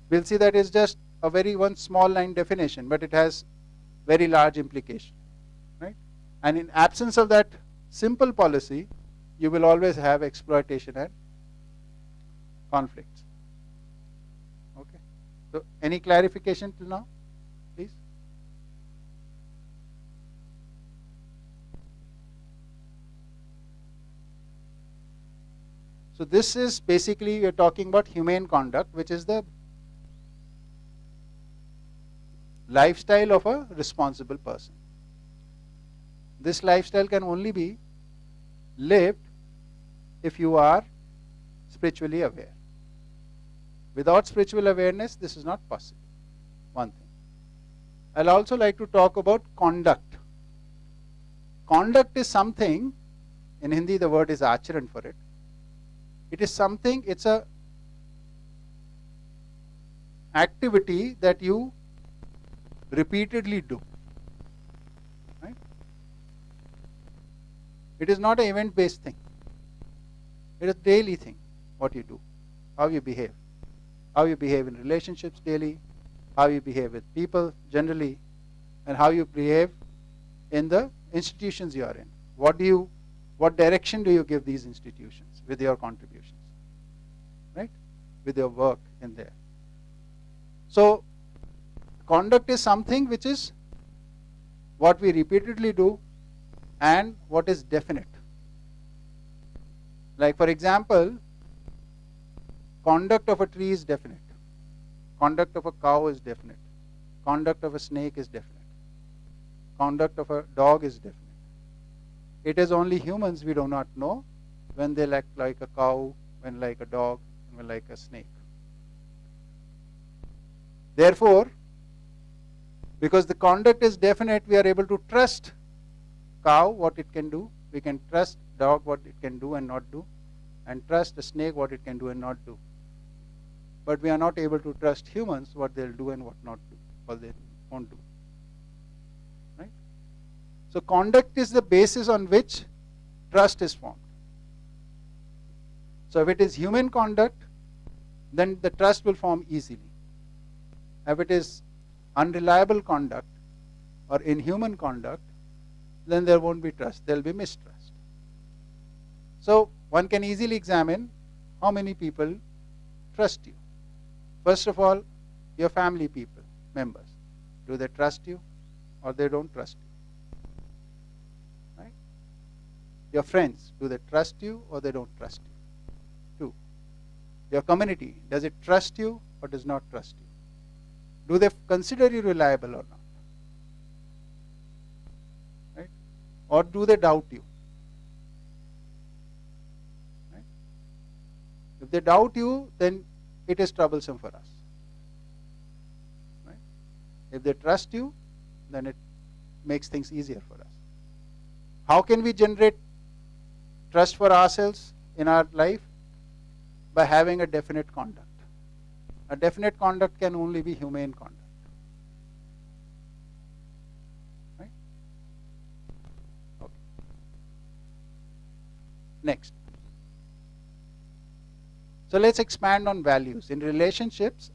we'll see that it's just a one small line definition, but it has very large implication, right? And in absence of that simple policy, you will always have exploitation and conflicts. Okay. So any clarification till now, please? So this is basically, we are talking about humane conduct, which is the lifestyle of a responsible person. This lifestyle can only be lived if you are spiritually aware. Without spiritual awareness, this is not possible. One thing. I'll also like to talk about conduct. Conduct is something, in Hindi the word is acharan for it. It is something, it's a activity that you repeatedly do. Right? It is not an event-based thing. It is a daily thing, what you do, how you behave. How you behave in relationships daily, how you behave with people generally, and how you behave in the institutions you are in. What direction do you give these institutions with your contributions, right? With your work in there. So, conduct is something which is what we repeatedly do and what is definite. Like for example, conduct of a tree is definite. Conduct of a cow is definite. Conduct of a snake is definite. Conduct of a dog is definite. It is only humans we do not know when they act like a cow, when like a dog, when like a snake. Therefore, because the conduct is definite, we are able to trust cow what it can do. We can trust dog what it can do and not do, and trust a snake what it can do and not do. But we are not able to trust humans what they'll do and what not do, what they won't do. Right? So conduct is the basis on which trust is formed. So if it is human conduct, then the trust will form easily. If it is unreliable conduct or inhuman conduct, then there won't be trust, there will be mistrust. So one can easily examine how many people trust you. First of all, your family people, members. Do they trust you or they don't trust you? Right? Your friends, do they trust you or they don't trust you? 2. Your community, does it trust you or does not trust you? Do they consider you reliable or not? Right? Or do they doubt you? Right? If they doubt you, then it is troublesome for us. Right? If they trust you, then it makes things easier for us. How can we generate trust for ourselves in our life? By having a definite conduct. A definite conduct can only be humane conduct. Right? Okay. Next. So let's expand on values. In relationships,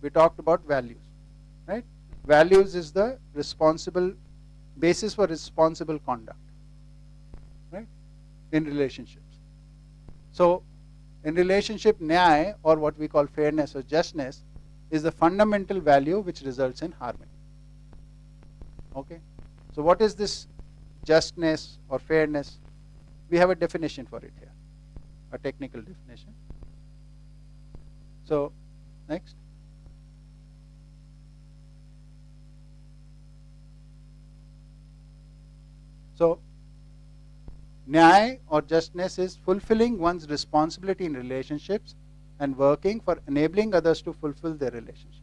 we talked about values. Right? Values is the responsible basis for responsible conduct. Right? In relationships. So in relationship, nyaya, or what we call fairness or justness, is the fundamental value which results in harmony. Okay? So what is this justness or fairness? We have a definition for it here, a technical definition. So, next. So, nyaya or justness is fulfilling one's responsibility in relationships and working for enabling others to fulfill their relationships.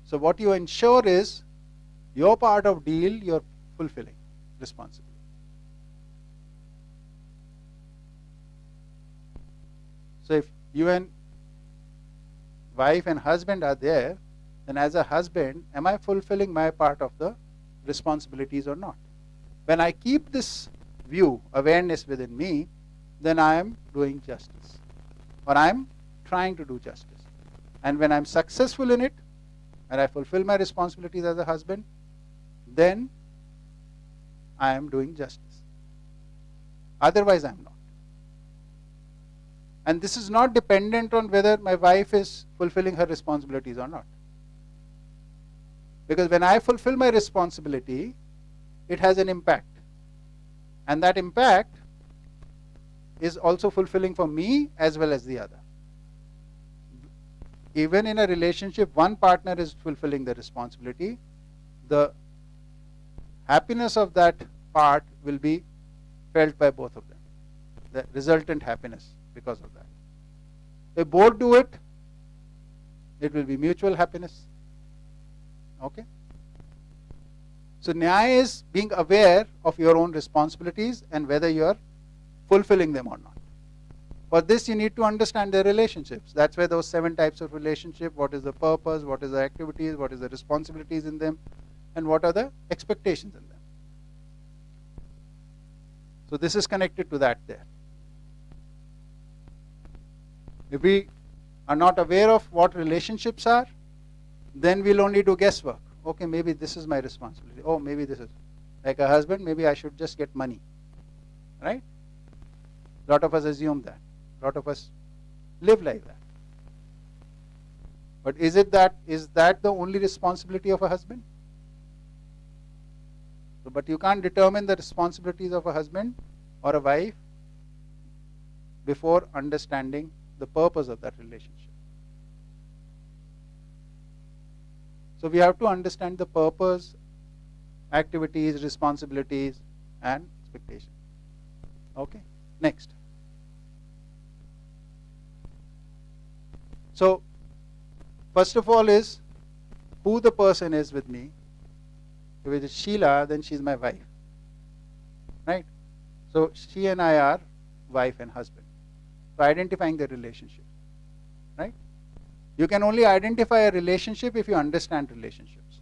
So what you ensure is your part of deal you're fulfilling responsibly. So if you and wife and husband are there, then as a husband, am I fulfilling my part of the responsibilities or not? When I keep this view, awareness within me, then I am doing justice, or I am trying to do justice. And when I'm successful in it, and I fulfill my responsibilities as a husband, then I am doing justice. Otherwise, I am not. And this is not dependent on whether my wife is fulfilling her responsibilities or not. Because when I fulfill my responsibility, it has an impact. And that impact is also fulfilling for me as well as the other. Even in a relationship, one partner is fulfilling the responsibility. The happiness of that part will be felt by both of them. The resultant happiness because of that. If both do it, it will be mutual happiness. Okay? So nyaya is being aware of your own responsibilities and whether you are fulfilling them or not. For this you need to understand the relationships. That's where those 7 types of relationship, what is the purpose, what is the activities, what is the responsibilities in them, and what are the expectations in them. So this is connected to that there. If we are not aware of what relationships are, then we'll only do guesswork. Okay, maybe this is my responsibility. Oh, maybe this is. Like a husband, maybe I should just get money. Right? A lot of us assume that. A lot of us live like that. But is that the only responsibility of a husband? So, but you can't determine the responsibilities of a husband or a wife before understanding the purpose of that relationship. So we have to understand the purpose, activities, responsibilities, and expectations. Okay, next. So, first of all is who the person is with me. If it is Sheila, then she's my wife. Right? So, she and I are wife and husband. So, identifying the relationship. Right? You can only identify a relationship if you understand relationships.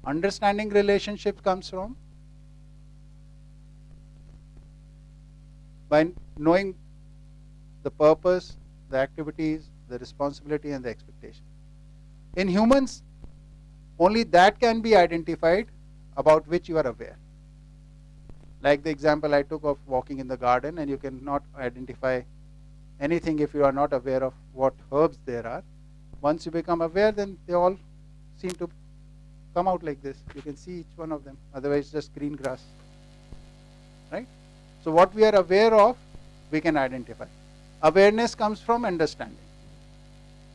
Understanding relationships comes from by knowing the purpose, the activities, the responsibility, and the expectation. In humans, only that can be identified about which you are aware. Like the example I took of walking in the garden, and you cannot identify anything if you are not aware of what herbs there are. Once you become aware, then they all seem to come out like this. You can see each one of them. Otherwise, just green grass. Right? So what we are aware of, we can identify. Awareness comes from understanding.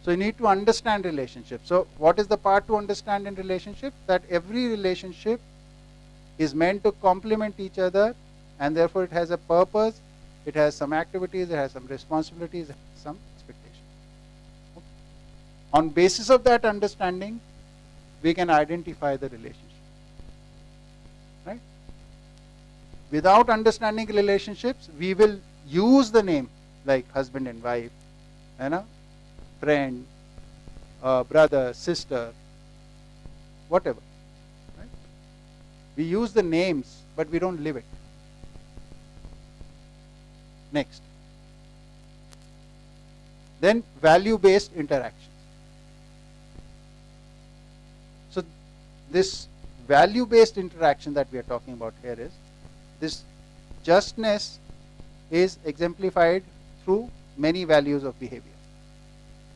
So you need to understand relationships. So what is the part to understand in relationship? That every relationship is meant to complement each other, and therefore it has a purpose, it has some activities, it has some responsibilities, it has some expectations. Okay. On basis of that understanding, we can identify the relationship. Right? Without understanding relationships, we will use the name like husband and wife, friend, brother, sister, whatever. Right? We use the names, but we don't live it. Next. Then value-based interactions. So this value-based interaction that we are talking about here is, this justness is exemplified through many values of behavior.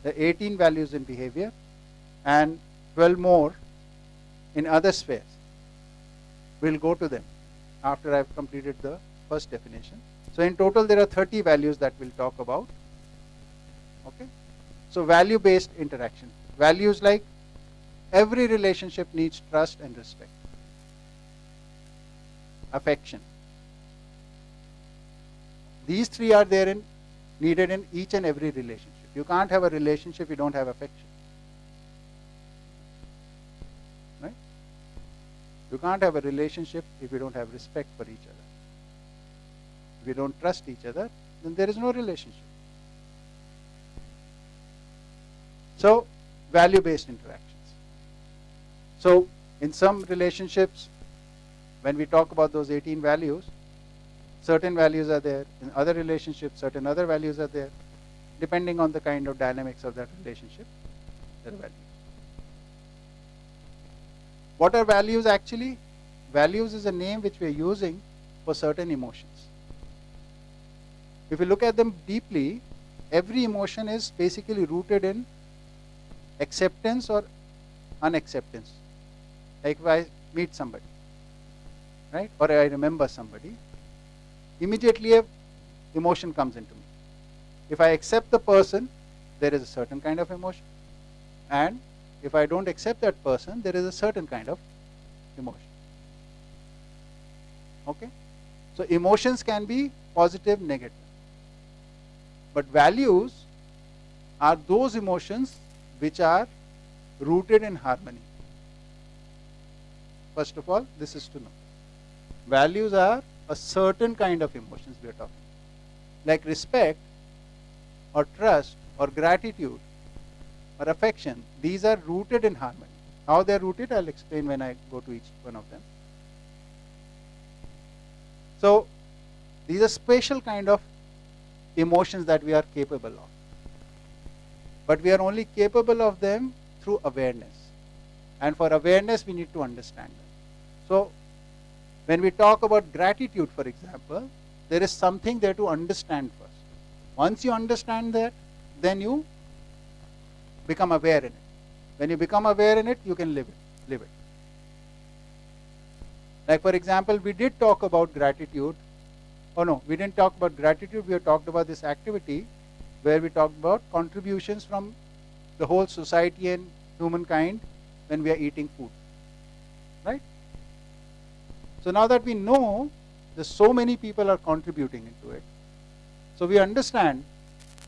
The 18 values in behavior and 12 more in other spheres. We'll go to them after I've completed the first definition. So in total there are 30 values that we'll talk about. Okay. So value-based interaction. Values like every relationship needs trust and respect. Affection. These three are there needed in each and every relationship. You can't have a relationship if you don't have affection. Right? You can't have a relationship if you don't have respect for each other. If you don't trust each other, then there is no relationship. So, value-based interactions. So, in some relationships, when we talk about those 18 values, certain values are there. In other relationships, certain other values are there. Depending on the kind of dynamics of that relationship, there are values. What are values actually? Values is a name which we are using for certain emotions. If you look at them deeply, every emotion is basically rooted in acceptance or unacceptance. Like if I meet somebody, right, or I remember somebody, immediately an emotion comes into me. If I accept the person, there is a certain kind of emotion, and if I don't accept that person, there is a certain kind of emotion. Okay? So emotions can be positive, negative. But values are those emotions which are rooted in harmony. First of all, this is to know. Values are a certain kind of emotions we are talking. Like respect or trust or gratitude or affection, these are rooted in harmony. How they are rooted, I'll explain when I go to each one of them. So, these are special kind of emotions that we are capable of. But we are only capable of them through awareness. And for awareness, we need to understand them. So, when we talk about gratitude, for example, there is something there to understand first. Once you understand that, then you become aware in it. When you become aware in it, you can live it. Like for example, we did talk about gratitude. Oh no, we didn't talk about gratitude. We have talked about this activity where we talked about contributions from the whole society and humankind when we are eating food. Right? So now that we know that so many people are contributing into it, so we understand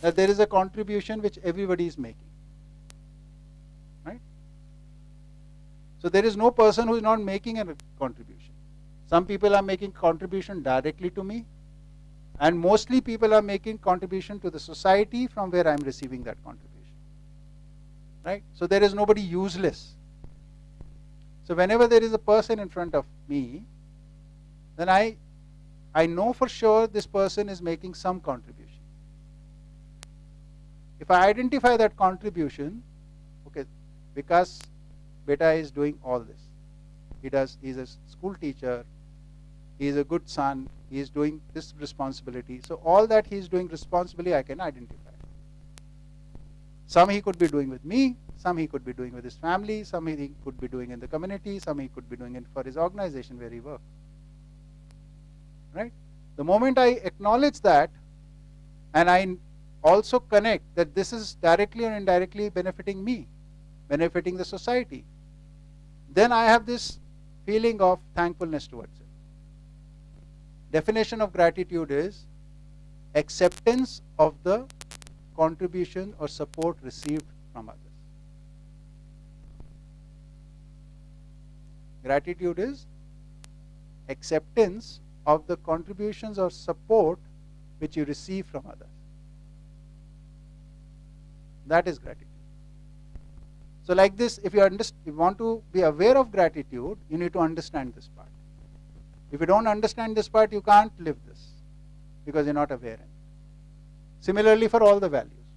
that there is a contribution which everybody is making. Right? So there is no person who is not making a contribution. Some people are making contribution directly to me, and mostly people are making contribution to the society from where I am receiving that contribution. Right? So there is nobody useless. So whenever there is a person in front of me, then I know for sure this person is making some contribution. If I identify that contribution, okay, because Beta is doing all this. He's a school teacher, he is a good son, he is doing this responsibility. So all that he is doing responsibly, I can identify. Some he could be doing with me, some he could be doing with his family, some he could be doing in the community, some he could be doing it for his organization where he works. Right? The moment I acknowledge that, and I also connect that this is directly or indirectly benefiting me, benefiting the society, then I have this feeling of thankfulness towards it. Definition of gratitude is acceptance of the contribution or support received from others. Gratitude is acceptance of the contributions or support which you receive from others. That is gratitude. So like this, if you want to be aware of gratitude, you need to understand this part. If you don't understand this part, you can't live this because you're not aware. Similarly for all the values.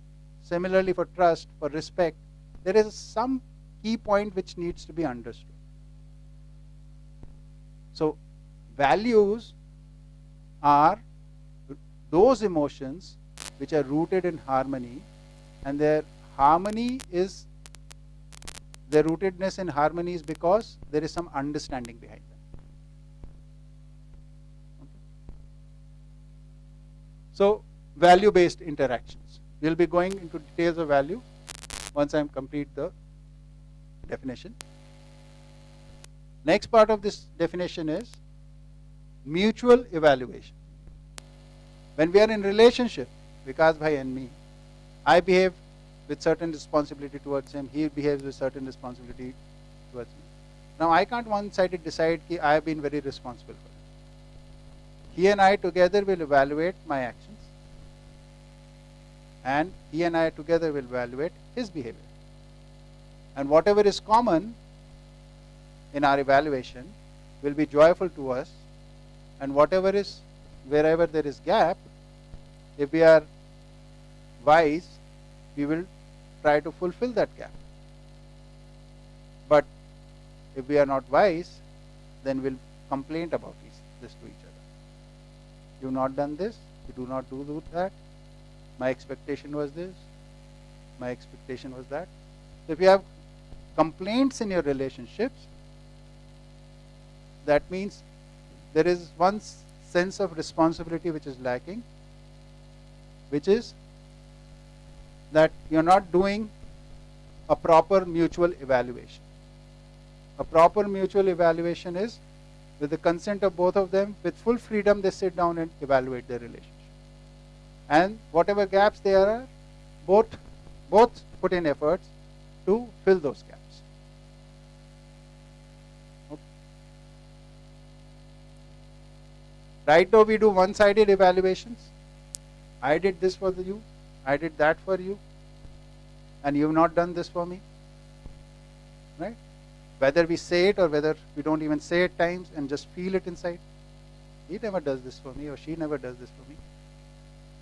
Similarly for trust, for respect, there is some key point which needs to be understood. So values are those emotions which are rooted in harmony, and their rootedness in harmony is because there is some understanding behind them. Okay. So value-based interactions. We'll be going into details of value once I complete the definition. Next part of this definition is mutual evaluation. When we are in relationship, Vikas bhai and me, I behave with certain responsibility towards him, he behaves with certain responsibility towards me. Now I can't one-sided decide that I have been very responsible for it. He and I together will evaluate my actions, and he and I together will evaluate his behavior. And whatever is common in our evaluation will be joyful to us, and wherever there is gap, if we are wise, we will try to fulfill that gap. But if we are not wise, then we'll complain about this to each other. You've not done this, you do not do that, my expectation was this, my expectation was that. So if you have complaints in your relationships, that means there is one sense of responsibility which is lacking, which is that you're not doing a proper mutual evaluation. A proper mutual evaluation is with the consent of both of them, with full freedom they sit down and evaluate their relationship. And whatever gaps there are, both put in efforts to fill those gaps. Okay. Right now we do one-sided evaluations. I did this for you, I did that for you, and you've not done this for me. Right? Whether we say it or whether we don't even say it times and just feel it inside. He never does this for me, or she never does this for me.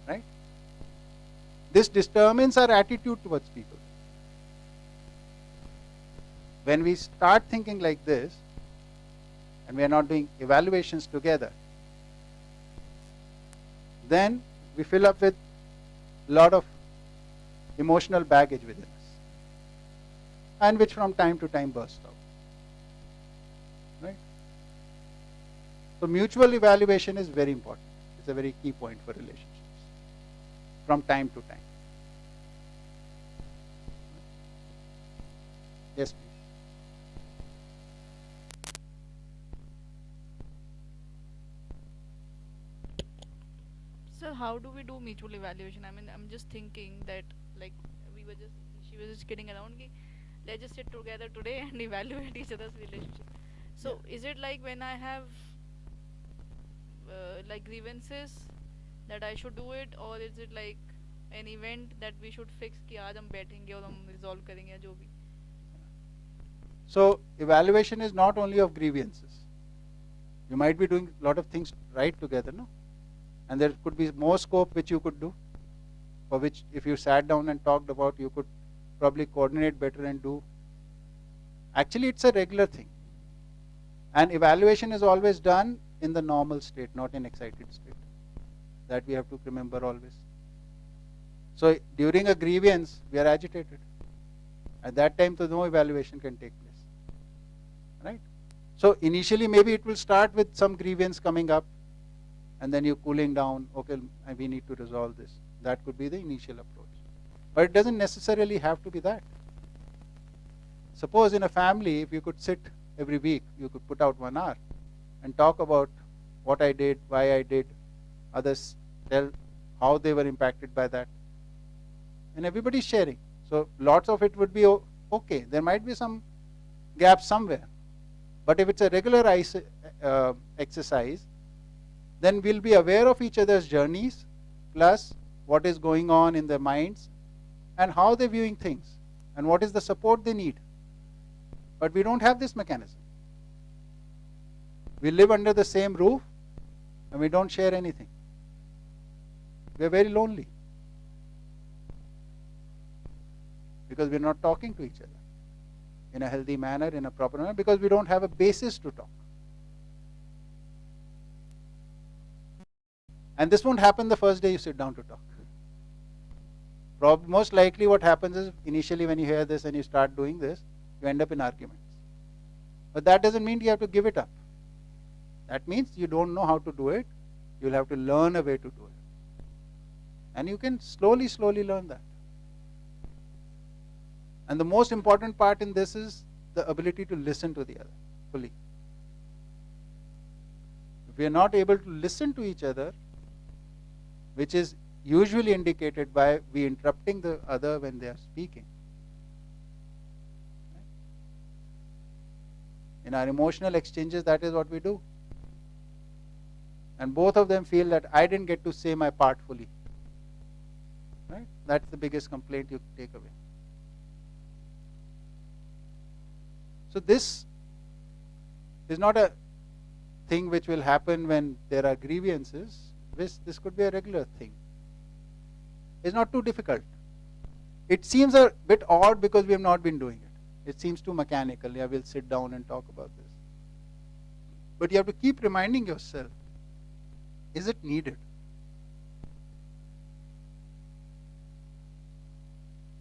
Right? This determines our attitude towards people. When we start thinking like this, and we are not doing evaluations together, then we fill up with a lot of emotional baggage within us, and which from time to time bursts out. Right? So mutual evaluation is very important. It's a very key point for relationships from time to time. Yes, please. So how do we do mutual evaluation? I mean, I'm just thinking that like she was just kidding around. Let's just sit together today and evaluate each other's relationship. So is it like when I have like grievances that I should do it, or is it like an event that we should fix कि आज हम बैठेंगे और हम resolve करेंगे जो भी? So evaluation is not only of grievances. You might be doing a lot of things right together, no? And there could be more scope which you could do, for which if you sat down and talked about, you could probably coordinate better and do. Actually, it's a regular thing. And evaluation is always done in the normal state, not in excited state. That we have to remember always. So during a grievance, we are agitated. At that time, so no evaluation can take place. Right? So initially, maybe it will start with some grievance coming up, and then you're cooling down. Okay, we need to resolve this. That could be the initial approach. But it doesn't necessarily have to be that. Suppose in a family, if you could sit every week you could put out 1 hour and talk about what I did, why I did, others tell how they were impacted by that, and everybody's sharing. So lots of it would be okay. There might be some gaps somewhere, but if it's a regular exercise, then we'll be aware of each other's journeys, plus what is going on in their minds and how they're viewing things and what is the support they need. But we don't have this mechanism. We live under the same roof and we don't share anything. We're very lonely because we're not talking to each other in a healthy manner, in a proper manner, because we don't have a basis to talk. And this won't happen the first day you sit down to talk. Most likely what happens is, initially when you hear this and you start doing this, you end up in arguments. But that doesn't mean you have to give it up. That means you don't know how to do it. You'll have to learn a way to do it. And you can slowly learn that. And the most important part in this is the ability to listen to the other fully. If we are not able to listen to each other, which is usually indicated by we interrupting the other when they are speaking. In our emotional exchanges, that is what we do. And both of them feel that I didn't get to say my part fully. Right? That's the biggest complaint you take away. So this is not a thing which will happen when there are grievances. This could be a regular thing. It's not too difficult. It seems a bit odd because we have not been doing it. It seems too mechanical. Yeah, we'll sit down and talk about this. But you have to keep reminding yourself, is it needed?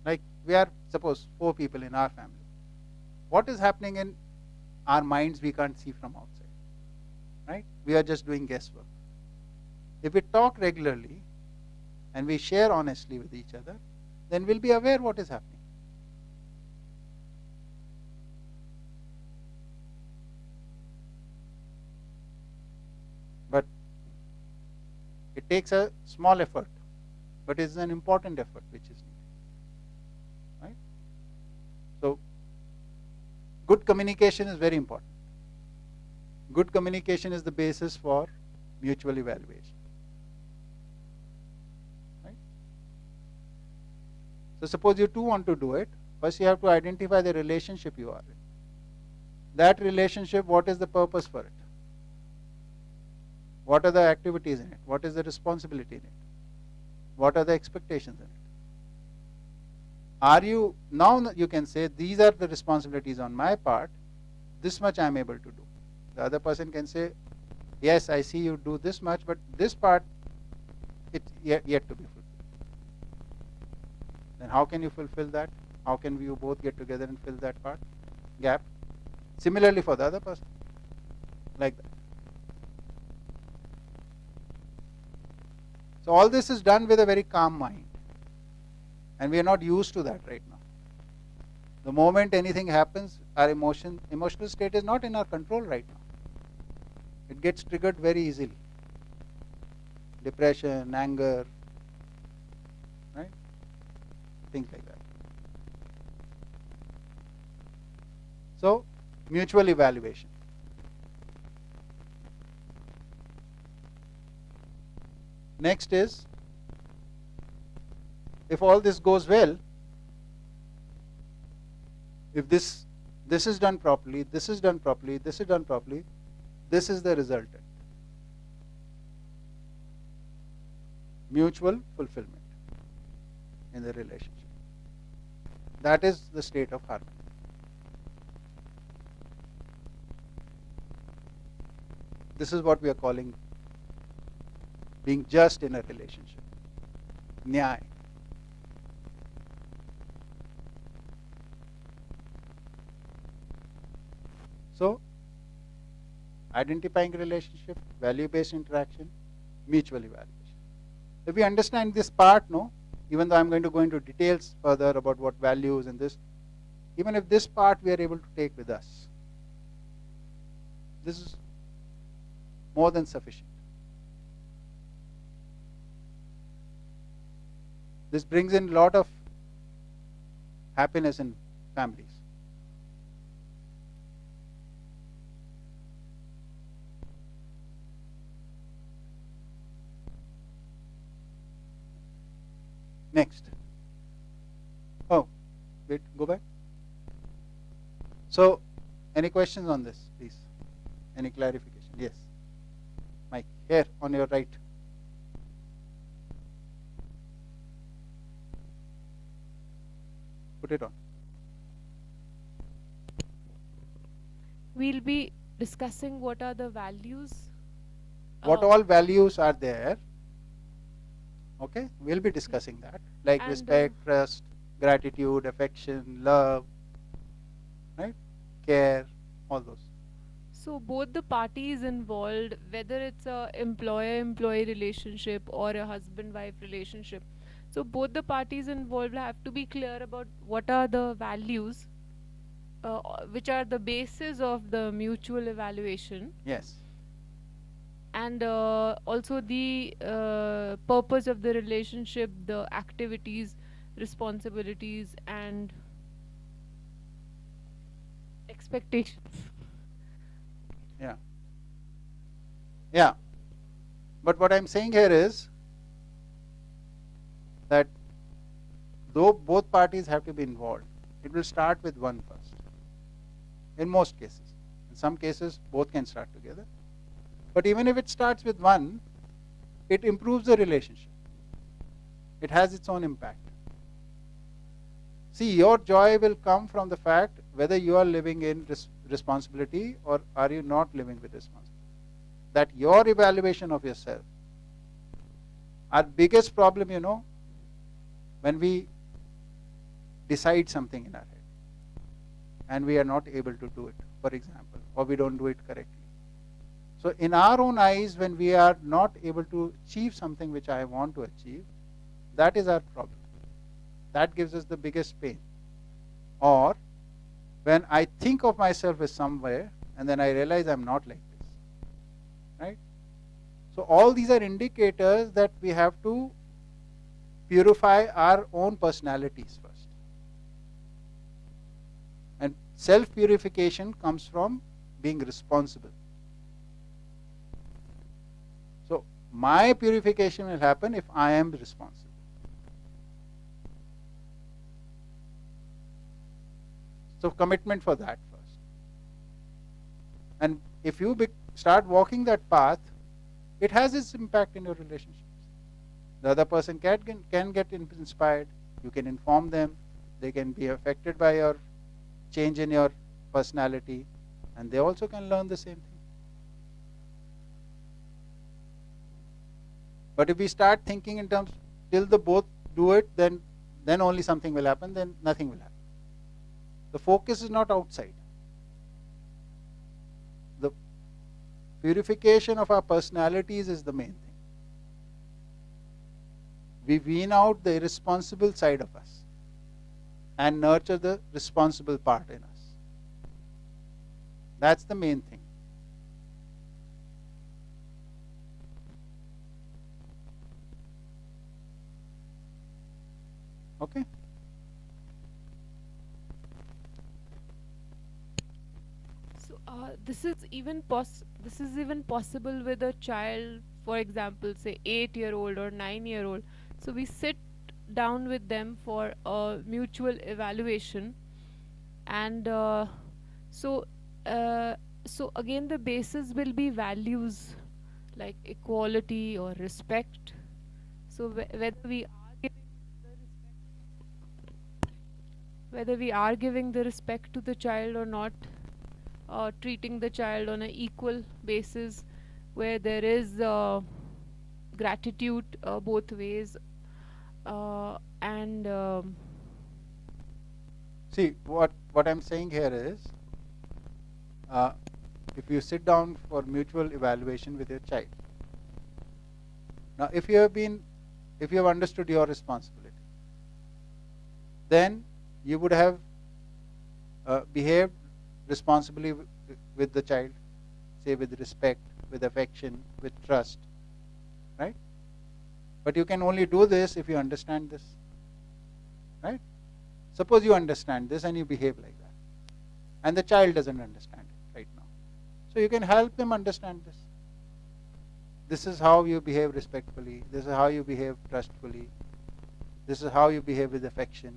Like we are, suppose, 4 people in our family. What is happening in our minds we can't see from outside. Right? We are just doing guesswork. If we talk regularly and we share honestly with each other, then we'll be aware what is happening. But it takes a small effort, but it's an important effort which is needed. Right? So, good communication is very important. Good communication is the basis for mutual evaluation. Right? So suppose you two want to do it, first you have to identify the relationship you are in. That relationship, what is the purpose for it? What are the activities in it? What is the responsibility in it? What are the expectations in it? Are you, now you can say, these are the responsibilities on my part, this much I am able to do. The other person can say, yes, I see you do this much, but this part, it's yet to be fulfilled. Then how can you fulfill that? How can you both get together and fill that part, gap? Similarly for the other person, like that. So all this is done with a very calm mind. And we are not used to that right now. The moment anything happens, our emotional state is not in our control right now. It gets triggered very easily. Depression, anger, right? Things like that. So, mutual evaluation. Next is, if all this goes well, if this is done properly, this is done properly, this is done properly, this is the resultant. Mutual fulfillment in the relationship. That is the state of harmony. This is what we are calling being just in a relationship. Nyaya. So, identifying relationship, value-based interaction, mutual evaluation. If we understand this part, no, even though I'm going to go into details further about what values and this, even if this part we are able to take with us, This is more than sufficient. This brings in a lot of happiness in families. Next. Oh, wait, go back. So, any questions on this, please? Any clarification? Yes. Mike, here on your right. Put it on. We'll be discussing what are the values. What all values are there? Okay, we'll be discussing that, like And, respect, trust, gratitude, affection, love, right? Care, all those. So both the parties involved, whether it's a employer-employee relationship or a husband-wife relationship, so both the parties involved have to be clear about what are the values, which are the basis of the mutual evaluation, Yes. and also the purpose of the relationship, the activities, responsibilities, and expectations. Yeah. Yeah. But what I'm saying here is that though both parties have to be involved, it will start with one first. In most cases. In some cases, both can start together. But even if it starts with one, it improves the relationship. It has its own impact. See, your joy will come from the fact whether you are living in responsibility or are you not living with responsibility. That your evaluation of yourself. Our biggest problem, when we decide something in our head and we are not able to do it, for example, or we don't do it correctly. So in our own eyes, when we are not able to achieve something which I want to achieve, that is our problem. That gives us the biggest pain. Or when I think of myself as somewhere and then I realize I'm not like this. Right? So all these are indicators that we have to purify our own personalities first. And self-purification comes from being responsible. So my purification will happen if I am responsible. So commitment for that first. And if you start walking that path, it has its impact in your relationships. The other person can get inspired. You can inform them. They can be affected by your change in your personality. And they also can learn the same thing. But if we start thinking in terms, till the both do it, then only something will happen, then nothing will happen. The focus is not outside. The purification of our personalities is the main thing. We wean out the irresponsible side of us and nurture the responsible part in us. That's the main thing. Okay? This is even possible with a child, for example, say 8-year-old or 9-year-old. So we sit down with them for a mutual evaluation, and so again the basis will be values like equality or respect. So whether we are giving the respect to the child or not, treating the child on an equal basis, where there is gratitude both ways, and See, what I'm saying here is, if you sit down for mutual evaluation with your child. Now, if you have understood your responsibility, then you would have behaved responsibly with the child. say with respect, with affection, with trust, right? But you can only do this if you understand this, right? Suppose you understand this and you behave like that, and the child doesn't understand it right now. So you can help them understand this. This is how you behave respectfully. This is how you behave trustfully. This is how you behave with affection.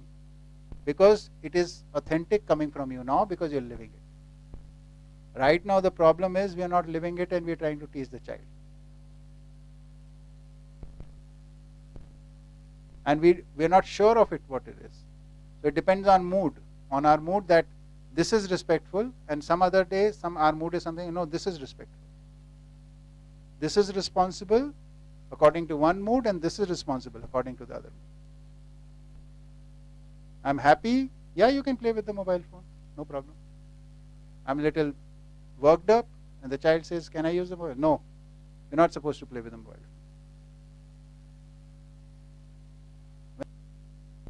Because it is authentic coming from you now because you're living it. Right now the problem is we are not living it and we are trying to teach the child. And we are not sure of it, what it is. So it depends on mood, on our mood, that this is respectful, and some other day our mood is something, this is respectful. This is responsible according to one mood, and this is responsible according to the other mood. I'm happy, yeah, you can play with the mobile phone, no problem. I'm a little worked up, and the child says, can I use the mobile? No, you're not supposed to play with the mobile phone.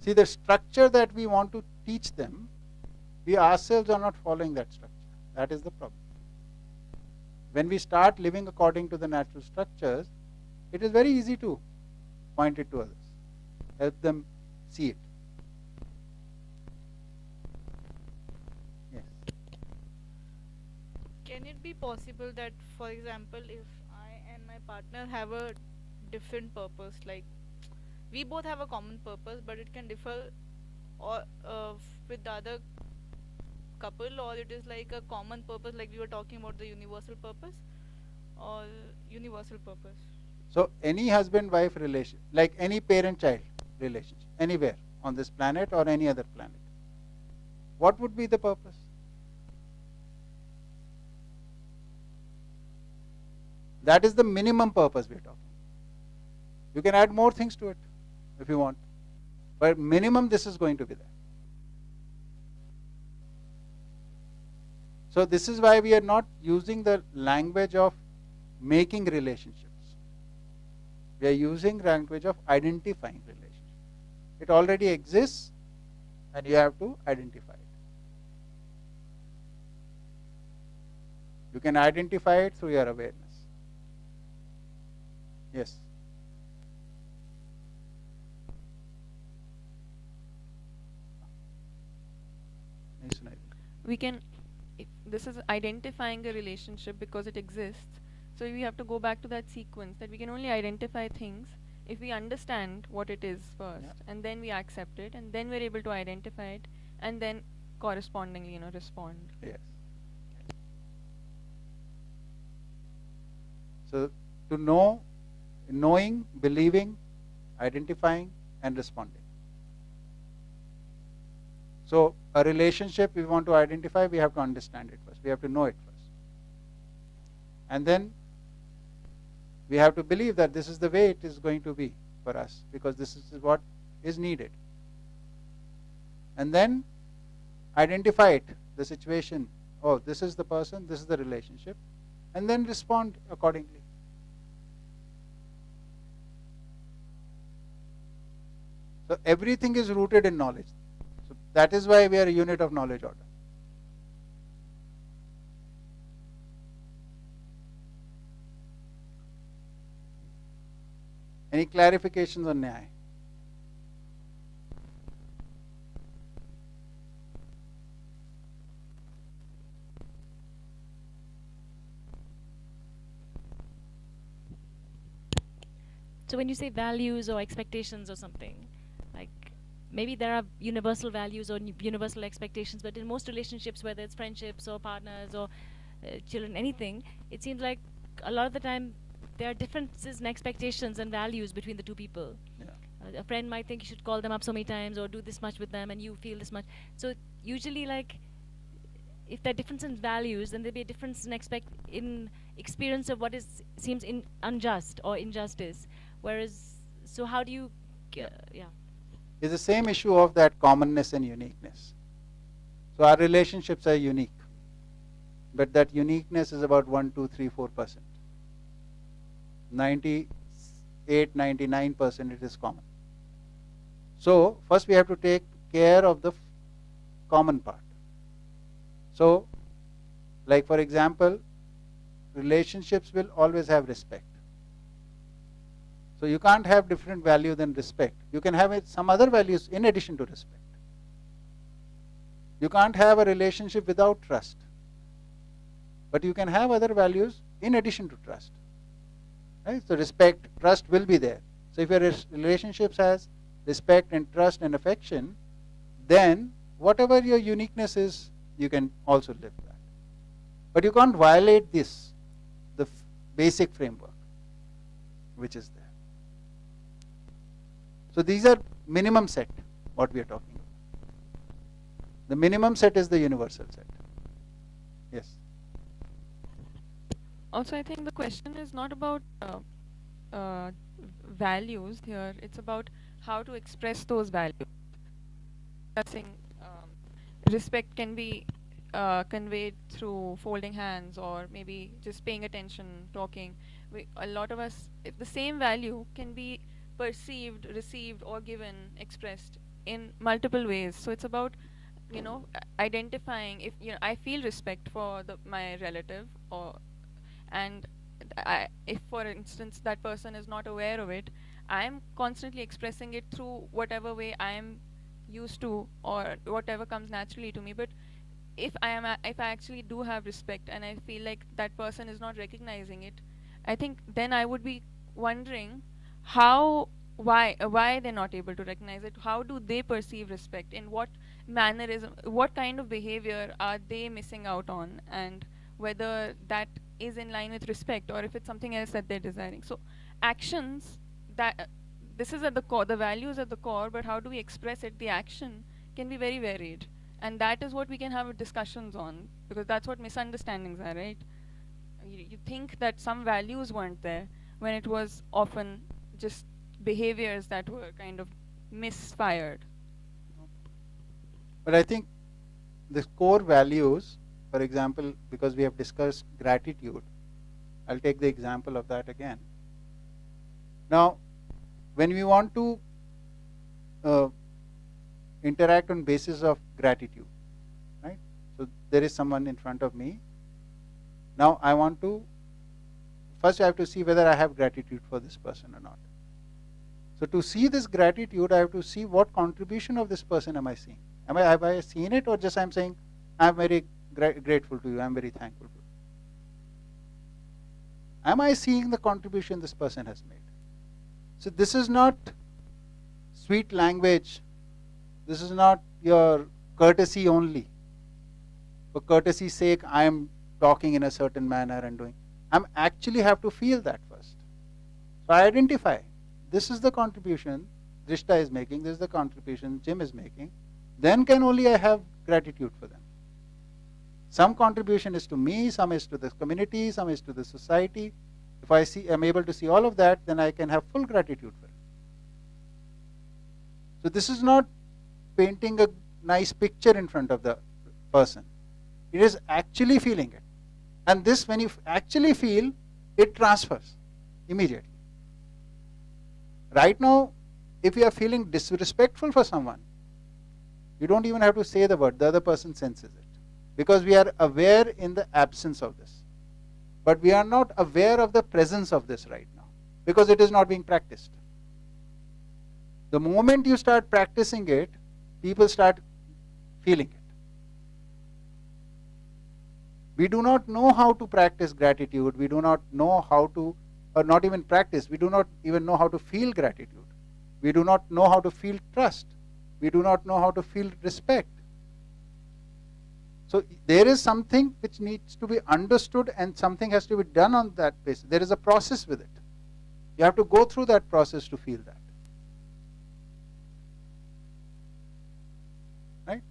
See, the structure that we want to teach them, we ourselves are not following that structure. That is the problem. When we start living according to the natural structures, it is very easy to point it to others, help them see it. Yes. Can it be possible that, for example, if I and my partner have a different purpose, like we both have a common purpose, but it can differ or with the other couple, or it is like a common purpose, like we were talking about the universal purpose, or universal purpose? So any husband-wife relation, like any parent-child relationship, anywhere on this planet or any other planet, what would be the purpose? That is the minimum purpose we are talking. You can add more things to it if you want, but minimum this is going to be there. So this is why we are not using the language of making relationships. We are using language of identifying relationships. It already exists and you have to identify it. You can identify it through your awareness. Yes. We can, this is identifying a relationship because it exists. So we have to go back to that sequence, that we can only identify things if we understand what it is first, and then we accept it, and then we're able to identify it, and then correspondingly, respond. Yes. So to know, knowing, believing, identifying, and responding. So a relationship we want to identify, we have to understand it first. We have to know it first. And then we have to believe that this is the way it is going to be for us, because this is what is needed. And then identify it, the situation. Oh, this is the person, this is the relationship. And then respond accordingly. So everything is rooted in knowledge. So that is why we are a unit of knowledge order. Any clarifications on Nyaya? So when you say values or expectations or something, like maybe there are universal values or universal expectations, but in most relationships, whether it's friendships or partners or children, anything, it seems like a lot of the time there are differences in expectations and values between the two people. Yeah. A friend might think you should call them up so many times or do this much with them, and you feel this much. So usually, like, if there are difference in values, then there'll be a difference in experience of what seems unjust or injustice. Whereas, so how do you, yeah. It's the same issue of that commonness and uniqueness. So our relationships are unique, but that uniqueness is about 1, 2, 3, 4%. 98, 99% it is common. So first we have to take care of the common part. So, like for example, relationships will always have respect. So you can't have different value than respect. You can have some other values in addition to respect. You can't have a relationship without trust. But you can have other values in addition to trust. Right? So respect, trust will be there. So if your relationships has respect and trust and affection, then whatever your uniqueness is, you can also live that. But you can't violate this, the basic framework which is there. So these are minimum set, what we are talking about. The minimum set is the universal set. Yes. Also, I think the question is not about values here. It's about how to express those values. Discussing respect can be conveyed through folding hands or maybe just paying attention, talking. A lot of us, if the same value can be perceived, received, or given, expressed in multiple ways. So it's about identifying if I feel respect for my relative, or and if for instance that person is not aware of it, I am constantly expressing it through whatever way I am used to or whatever comes naturally to me. But if if I actually do have respect and I feel like that person is not recognizing it, I think then I would be wondering why they're not able to recognize it. How do they perceive respect? In what mannerism, what kind of behavior are they missing out on, and whether that is in line with respect or if it's something else that they're desiring. So actions that this is at the core, the values at the core, but how do we express it? The action can be very varied, and that is what we can have discussions on, because that's what misunderstandings are, right? You think that some values weren't there when it was often just behaviors that were kind of misfired. But I think the core values, for example, because we have discussed gratitude, I'll take the example of that again. Now, when we want to interact on basis of gratitude, right? So there is someone in front of me. Now I want to, first I have to see whether I have gratitude for this person or not. So to see this gratitude, I have to see what contribution of this person am I seeing. Have I seen it, or just I'm saying, I'm very grateful to you, I'm very thankful to you. Am I seeing the contribution this person has made? So this is not sweet language. This is not your courtesy only. For courtesy's sake, I am talking in a certain manner and doing. I actually have to feel that first. So I identify. This is the contribution Drishta is making. This is the contribution Jim is making. Then can only I have gratitude for them. Some contribution is to me, some is to the community, some is to the society. If I'm able to see all of that, then I can have full gratitude for it. So this is not painting a nice picture in front of the person. It is actually feeling it. And this, when you actually feel, it transfers immediately. Right now, if you are feeling disrespectful for someone, you don't even have to say the word, the other person senses it. Because we are aware in the absence of this. But we are not aware of the presence of this right now, because it is not being practiced. The moment you start practicing it, people start feeling it. We do not know how to practice gratitude. We do not know how to, or not even practice, we do not even know how to feel gratitude. We do not know how to feel trust. We do not know how to feel respect. So there is something which needs to be understood, and something has to be done on that basis. There is a process with it. You have to go through that process to feel that. Right?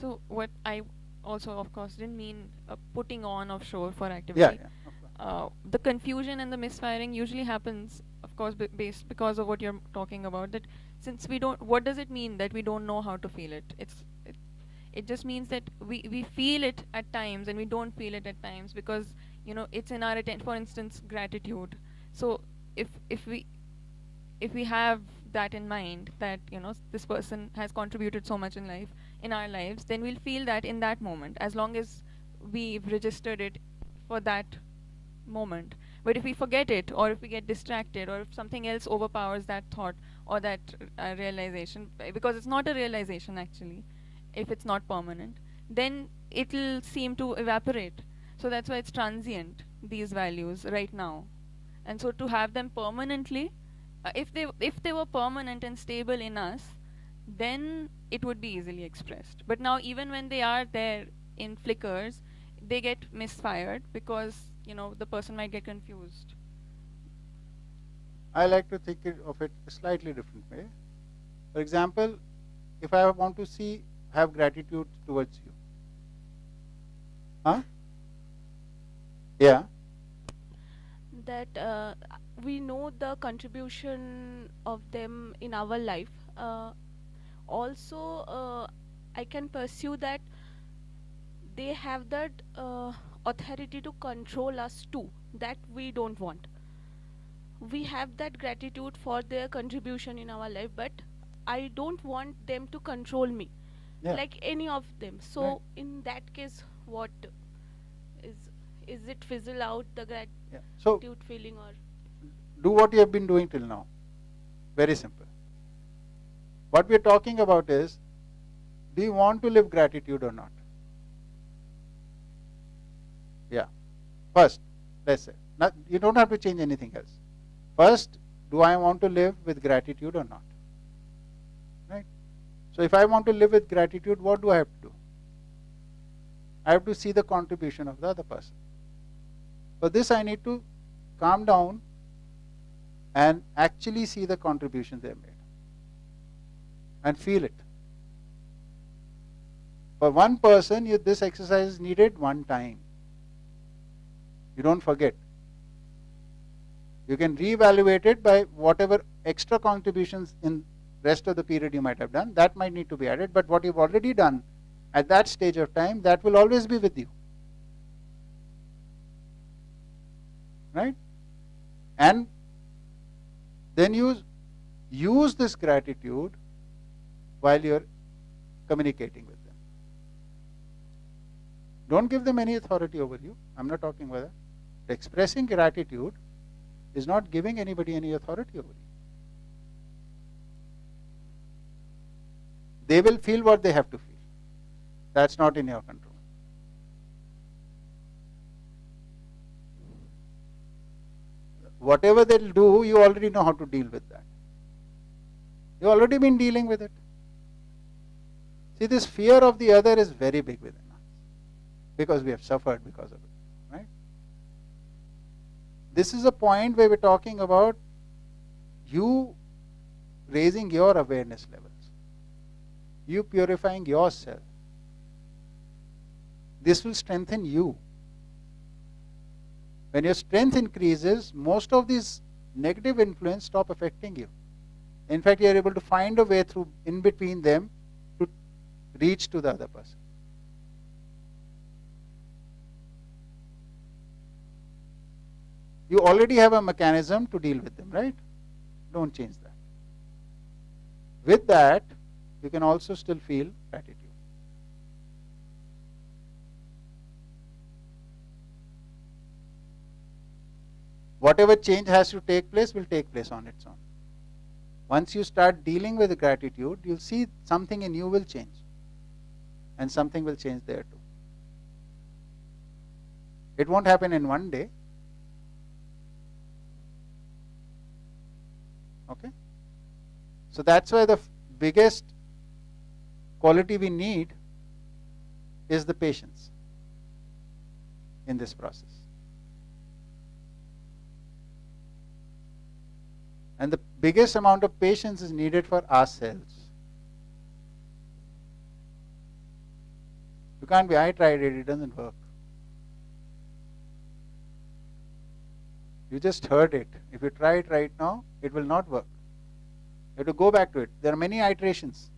So what I also, of course, didn't mean putting on of show for activity. Yeah. The confusion and the misfiring usually happens, of course, because of what you're talking about. That since we don't, what does it mean that we don't know how to feel it? It just means that we feel it at times and we don't feel it at times, because it's in our attention. For instance, gratitude. So if we have that in mind, that this person has contributed so much in our lives, then we'll feel that in that moment, as long as we've registered it for that moment. But if we forget it, or if we get distracted, or if something else overpowers that thought or that realization, because it's not a realization actually, if it's not permanent, then it'll seem to evaporate. So that's why it's transient, these values right now. And so to have them permanently, if they were permanent and stable in us, then it would be easily expressed. But now even when they are there in flickers, they get misfired because the person might get confused. I like to think of it a slightly different way. For example, if I want to have gratitude towards you, huh? Yeah. That we know the contribution of them in our life. Also, I can pursue that they have that authority to control us too, that we don't want. We have that gratitude for their contribution in our life, but I don't want them to control me, Yeah. like any of them. So Right. in that case, what is it fizzle out the Yeah. So gratitude feeling, or do what you have been doing till now. Very simple. What we are talking about is, do you want to live gratitude or not? Yeah. First, let's say, you don't have to change anything else. First, do I want to live with gratitude or not? Right? So if I want to live with gratitude, what do I have to do? I have to see the contribution of the other person. For this, I need to calm down and actually see the contribution they have made and feel it. For one person, this exercise is needed one time. You don't forget. You can reevaluate it by whatever extra contributions in rest of the period you might have done. That might need to be added, but what you've already done at that stage of time, that will always be with you. Right? And then you use this gratitude while you're communicating with them. Don't give them any authority over you. I'm not talking about that. Expressing gratitude is not giving anybody any authority over you. They will feel what they have to feel. That's not in your control. Whatever they'll do, you already know how to deal with that. You've already been dealing with it. See, this fear of the other is very big within us because we have suffered because of it. Right? This is a point where we're talking about you raising your awareness levels, you purifying yourself. This will strengthen you. When your strength increases, most of these negative influence stop affecting you. In fact, you are able to find a way through in between them to reach to the other person. You already have a mechanism to deal with them, right? Don't change that. With that, you can also still feel gratitude. Whatever change has to take place will take place on its own. Once you start dealing with gratitude, you'll see something in you will change. And something will change there too. It won't happen in one day. Okay? So that's why the biggest quality we need is the patience in this process. And the biggest amount of patience is needed for ourselves. You can't be, I tried it doesn't work. You just heard it. If you try it right now, it will not work. You have to go back to it. There are many iterations.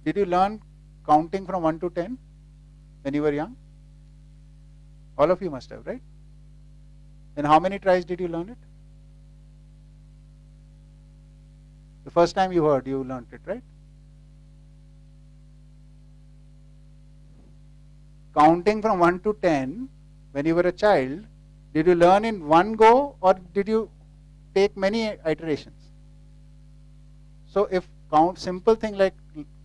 Did you learn counting from 1 to 10 when you were young? All of you must have, right? And how many tries did you learn it? The first time you heard, you learned it, right? counting from 1 to 10 when you were a child, did you learn in one go or did you take many iterations? So if simple thing like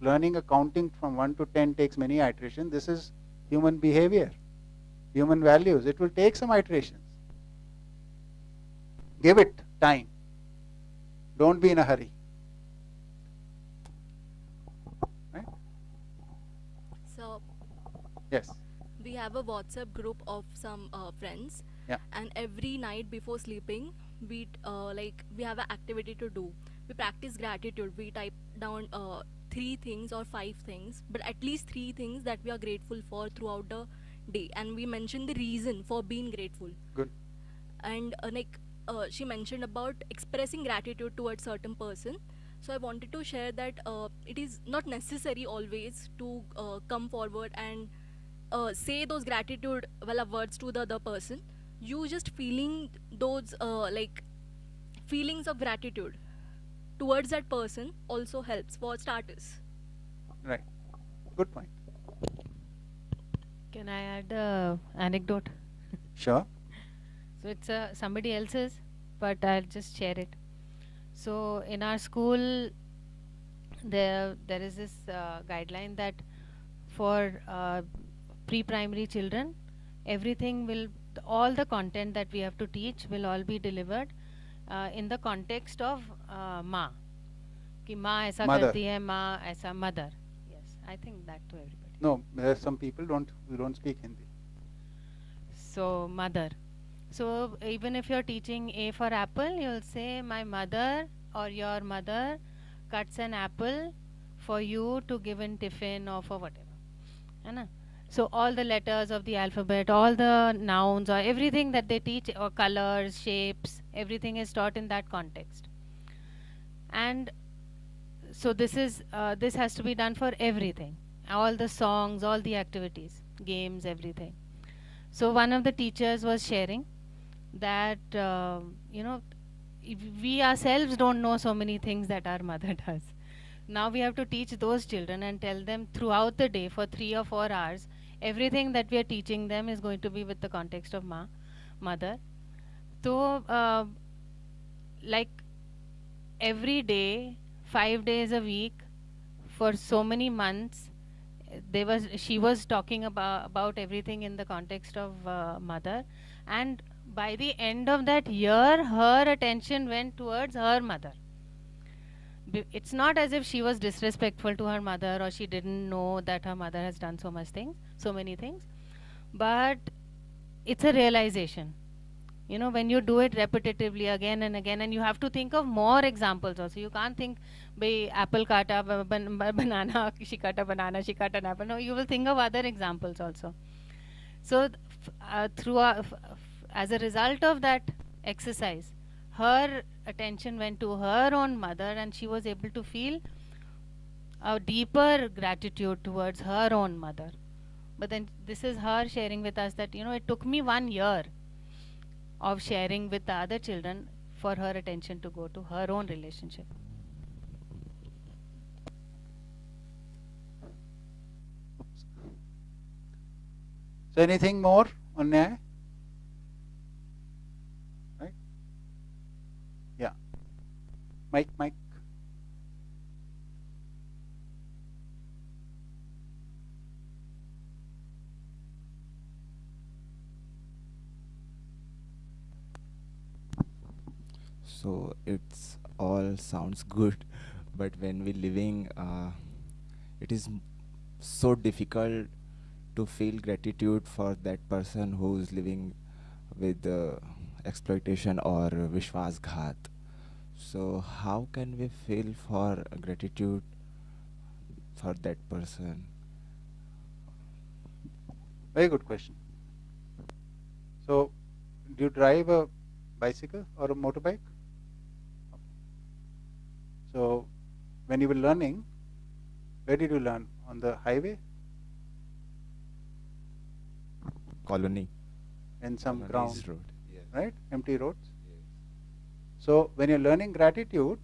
learning a counting from 1 to 10 takes many iterations, this is human behavior, human values. It will take some iterations. Give it time. Don't be in a hurry. Right? So Yes. we have a WhatsApp group of some friends, Yeah. and every night before sleeping, we have an activity to do. We practice gratitude. We type down 3 things or 5 things, but at least 3 things that we are grateful for throughout the day, and we mention the reason for being grateful. Good. And she mentioned about expressing gratitude towards certain person. So I wanted to share that it is not necessary always to come forward and say those gratitude words to the other person. You just feeling those feelings of gratitude towards that person also helps for starters. Right. Good point. Can I add a anecdote? Sure. So it's somebody else's, but I'll just share it. So in our school, there is this guideline that for pre-primary children, everything will, all the content that we have to teach will all be delivered in the context of माँ, कि माँ ऐसा Mother. करती है, माँ ऐसा, mother. Yes, I think that to everybody. No, there are some people who don't speak Hindi. So mother. So even if you're teaching A for apple, you'll say my mother or your mother cuts an apple for you to give in tiffin or for whatever. है ना? So all the letters of the alphabet, all the nouns or everything that they teach, or colors, shapes, everything is taught in that context. And so this has to be done for everything, all the songs, all the activities, games, everything. So one of the teachers was sharing that we ourselves don't know so many things that our mother does. Now we have to teach those children and tell them throughout the day for 3 or 4 hours, everything that we are teaching them is going to be with the context of mother. So like every day, 5 days a week, for so many months, she was talking about everything in the context of mother, and by the end of that year, her attention went towards her mother. It's not as if she was disrespectful to her mother or she didn't know that her mother has done so many things, but it's a realization. When you do it repetitively again and again, and you have to think of more examples also. You can't think, apple kata, banana, she cut an apple. No, you will think of other examples also. So as a result of that exercise, her attention went to her own mother, and she was able to feel a deeper gratitude towards her own mother. But then this is her sharing with us that, it took me 1 year of sharing with the other children for her attention to go to her own relationship. Oops. So anything more on Nyaya? Right? Yeah. Mike. So it's all sounds good, but when we living, it is so difficult to feel gratitude for that person who is living with exploitation or vishwasghat. So how can we feel for gratitude for that person? Very good question. So, do you drive a bicycle or a motorbike? So, when you were learning, where did you learn? On the highway? Colony. In some Colony's ground, road. Yes. right? Empty roads. Yes. So, when you're learning gratitude,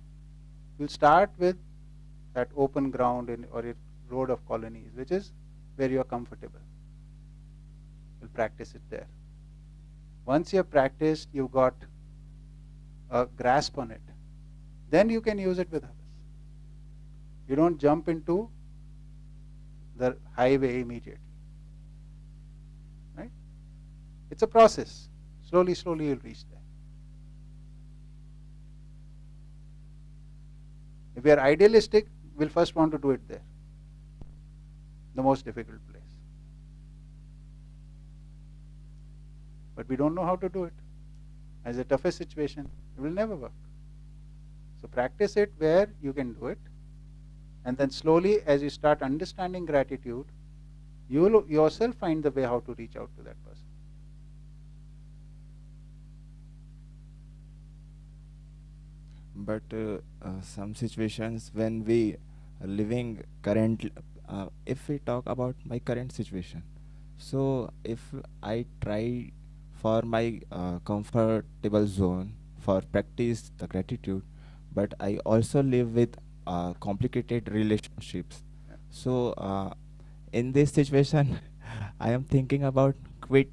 you'll start with that open ground or a road of colonies, which is where you are comfortable. We'll practice it there. Once you have practiced, you've got a grasp on it, then you can use it with others. You don't jump into the highway immediately. Right? It's a process. Slowly, slowly you'll reach there. If we are idealistic, we'll first want to do it there. The most difficult place. But we don't know how to do it. As the toughest situation, it will never work. So practice it where you can do it. And then slowly, as you start understanding gratitude, you will yourself find the way how to reach out to that person. But some situations when we are living current, if we talk about my current situation, so if I try for my comfortable zone for practice the gratitude, but I also live with complicated relationships. Yeah. So in this situation, I am thinking about quit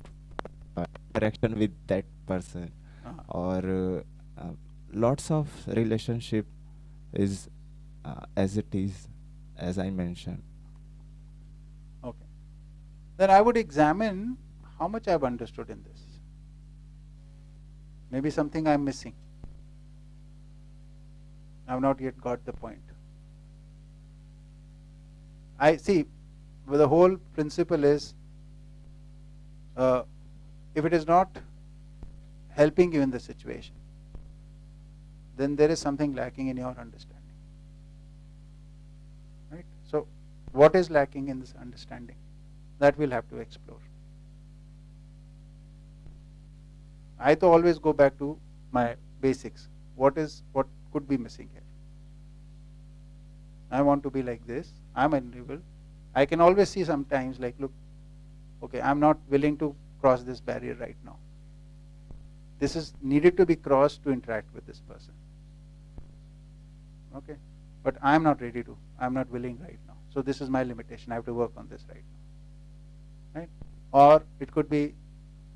interaction with that person, or lots of relationship is as it is, as I mentioned. Okay. Then I would examine how much I've understood in this. Maybe something I'm missing. I've not yet got the point. I see, the whole principle is, if it is not helping you in the situation, then there is something lacking in your understanding. Right? So, what is lacking in this understanding? That we'll have to explore. I to always go back to my basics. What could be missing here? I want to be like this. I'm unable. I can always see sometimes like, look, okay, I'm not willing to cross this barrier right now. This is needed to be crossed to interact with this person. Okay, but I'm not ready to. I'm not willing right now. So this is my limitation. I have to work on this right now. Right? Or it could be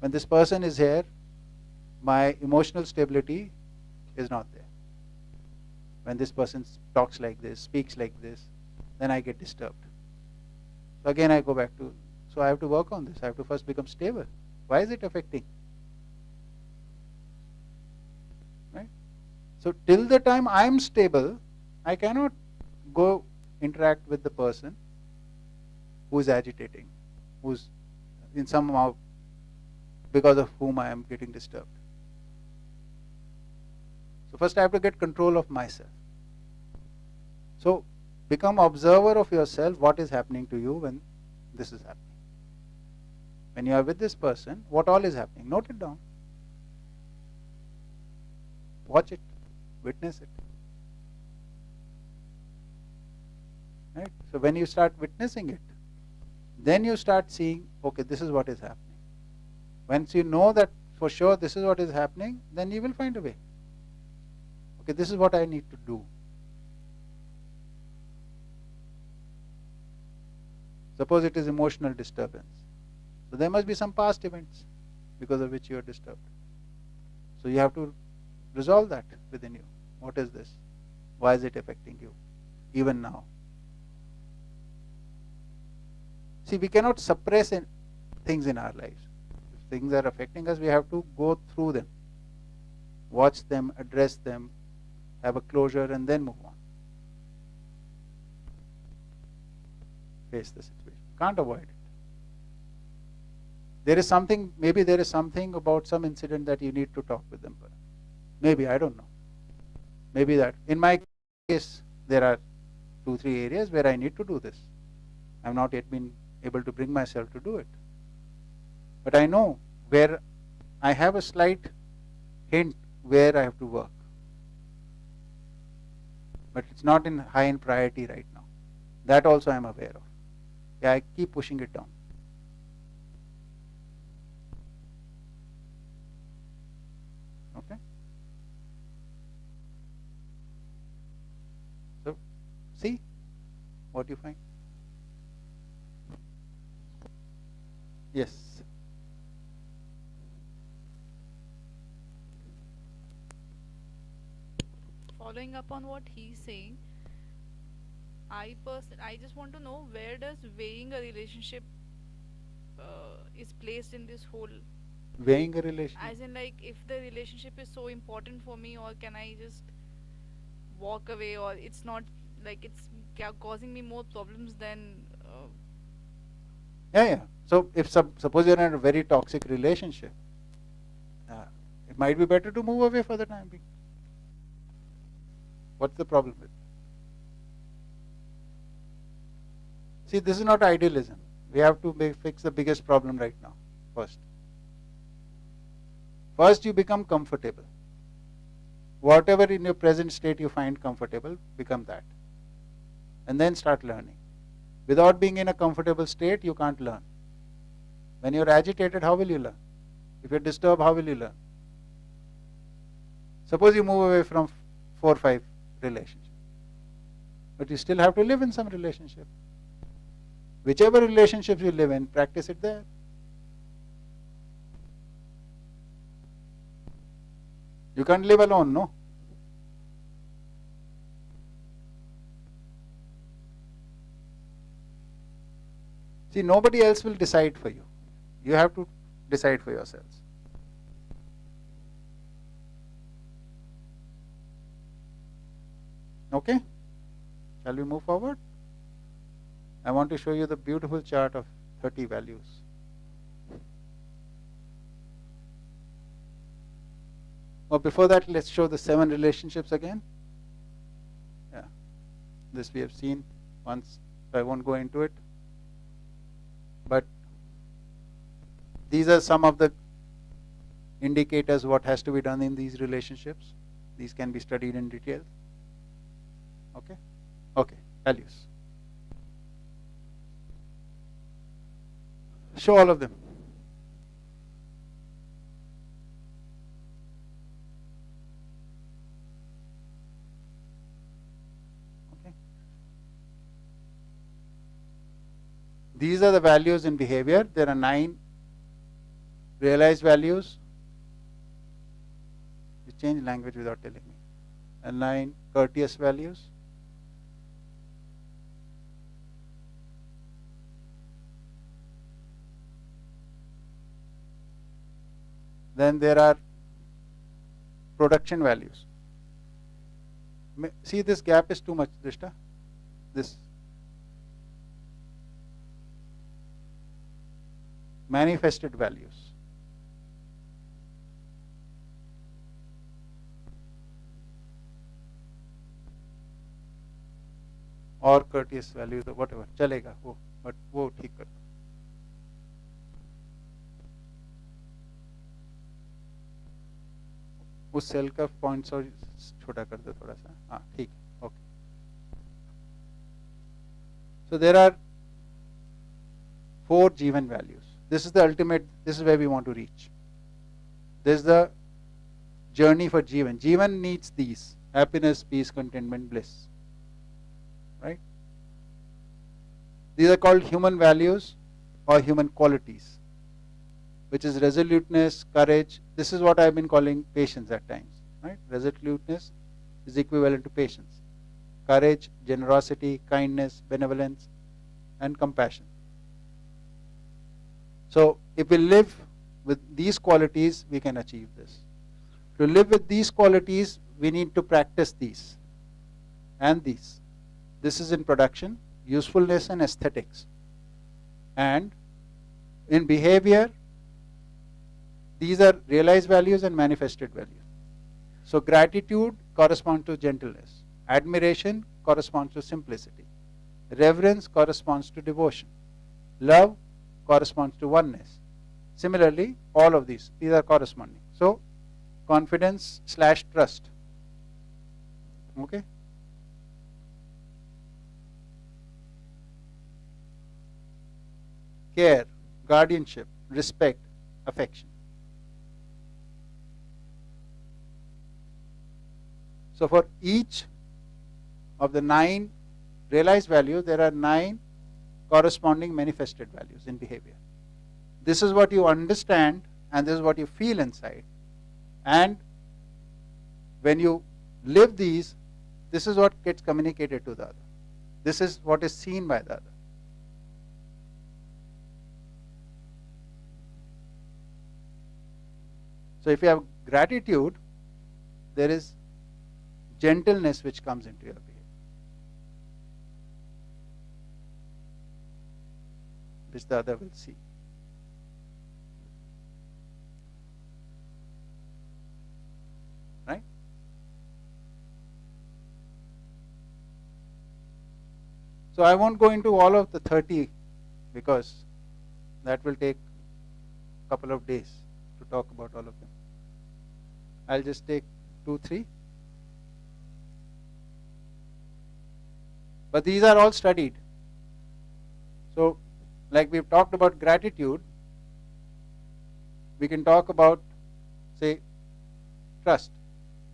when this person is here, my emotional stability is not there. When this person talks like this, speaks like this, then I get disturbed. So again I go back to, so I have to work on this. I have to first become stable. Why is it affecting? Right? So till the time I am stable, I cannot go interact with the person who is agitating, who's in somehow because of whom I am getting disturbed. So first I have to get control of myself. So become observer of yourself, what is happening to you when this is happening. When you are with this person, what all is happening? Note it down. Watch it. Witness it. Right? So when you start witnessing it, then you start seeing, okay, this is what is happening. Once you know that for sure this is what is happening, then you will find a way. Okay, this is what I need to do. Suppose it is emotional disturbance. So there must be some past events because of which you are disturbed. So you have to resolve that within you. What is this? Why is it affecting you? Even now. See, we cannot suppress things in our lives. If things are affecting us, we have to go through them. Watch them, address them, have a closure, and then move on. Face the situation. Can't avoid it. There is something, maybe there is something about some incident that you need to talk with them. Maybe, I don't know. Maybe that. In my case, there are 2-3 areas where I need to do this. I have not yet been able to bring myself to do it. But I know where I have a slight hint where I have to work. But it's not in high in priority right now. That also I am aware of. Yeah, I keep pushing it down. Okay? So, see what you find. Yes. following up on what he's saying, I just want to know, where does weighing a relationship is placed in this whole, Weighing a relationship. as in, like, if the relationship is so important for me, or can I just walk away, or it's not, like, it's causing me more problems than Yeah. So if suppose you're in a very toxic relationship, it might be better to move away for the time being. What's the problem with it? See, this is not idealism. We have to fix the biggest problem right now first. First, you become comfortable. Whatever in your present state you find comfortable, become that. And then start learning. Without being in a comfortable state, you can't learn. When you're agitated, how will you learn? If you're disturbed, how will you learn? Suppose you move away from 4 or 5 relationships, but you still have to live in some relationship. Whichever relationships you live in, practice it there. You can't live alone, no? See, nobody else will decide for you. You have to decide for yourselves. Okay? Shall we move forward? I want to show you the beautiful chart of 30 values. Well, before that, let's show the 7 relationships again. Yeah, this we have seen once, so I won't go into it. But these are some of the indicators what has to be done in these relationships. These can be studied in detail. Okay? Okay, values. Show all of them. Okay. These are the values in behavior. There are 9 realized values. You change language without telling me. And 9 courteous values. Then there are production values. See, this gap is too much, Drishta. This manifested values. Or courteous values or whatever. चलेगा वो, but वो ठीक कर दो. उस cell का points और छोटा कर दो थोड़ा सा. हाँ, ठीक है. Okay. So there are 4 Jivan values. This is the ultimate, this is where we want to reach. This is the journey for Jivan. Jivan needs these: happiness, peace, contentment, bliss. Right? These are called human values or human qualities, which is resoluteness, courage. This is what I've been calling patience at times. Right? Resoluteness is equivalent to patience. Courage, generosity, kindness, benevolence, and compassion. So, if we live with these qualities, we can achieve this. To live with these qualities, we need to practice these and these. This is in production, usefulness and aesthetics. And in behavior, these are realized values and manifested values. So gratitude corresponds to gentleness. Admiration corresponds to simplicity. Reverence corresponds to devotion. Love corresponds to oneness. Similarly, all of these are corresponding. So, confidence / trust. Okay? Care, guardianship, respect, affection. So for each of the 9 realized values, there are 9 corresponding manifested values in behavior. This is what you understand and this is what you feel inside. And when you live these, this is what gets communicated to the other. This is what is seen by the other. So if you have gratitude, there is gentleness which comes into your behavior, which the other will see. Right? So I won't go into all of the 30 because that will take a couple of days to talk about all of them. I'll just take 2, 3. But these are all studied. So, like we've talked about gratitude, we can talk about, say, trust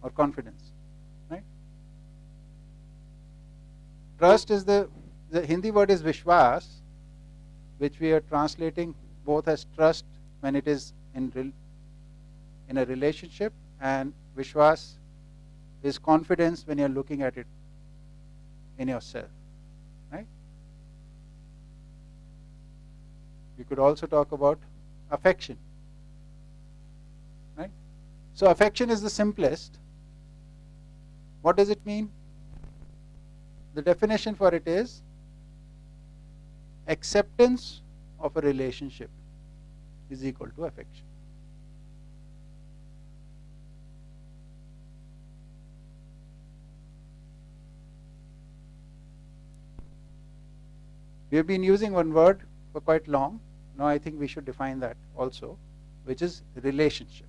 or confidence. Right? Trust is the Hindi word is Vishwas, which we are translating both as trust when it is in a relationship, and Vishwas is confidence when you are looking at it in yourself. Right? You could also talk about affection. Right? So affection is the simplest. What does it mean? The definition for it is acceptance of a relationship is equal to affection. We have been using one word for quite long. Now I think we should define that also, which is relationship.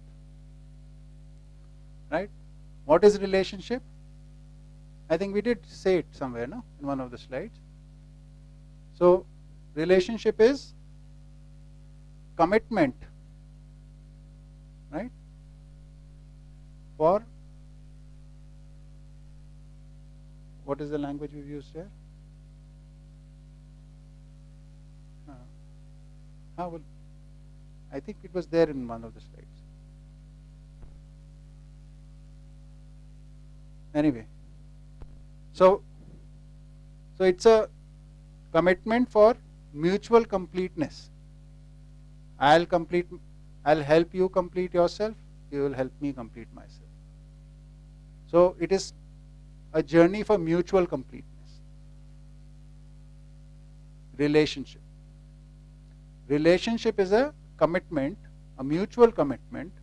Right? What is relationship? I think we did say it somewhere, no? In one of the slides. So, relationship is commitment, right? For, what is the language we've used here? Well, I think it was there in one of the slides. Anyway, so it's a commitment for mutual completeness. I'll help you complete yourself, you will help me complete myself. So it is a journey for mutual completeness. Relationship. Relationship is a commitment, a mutual commitment.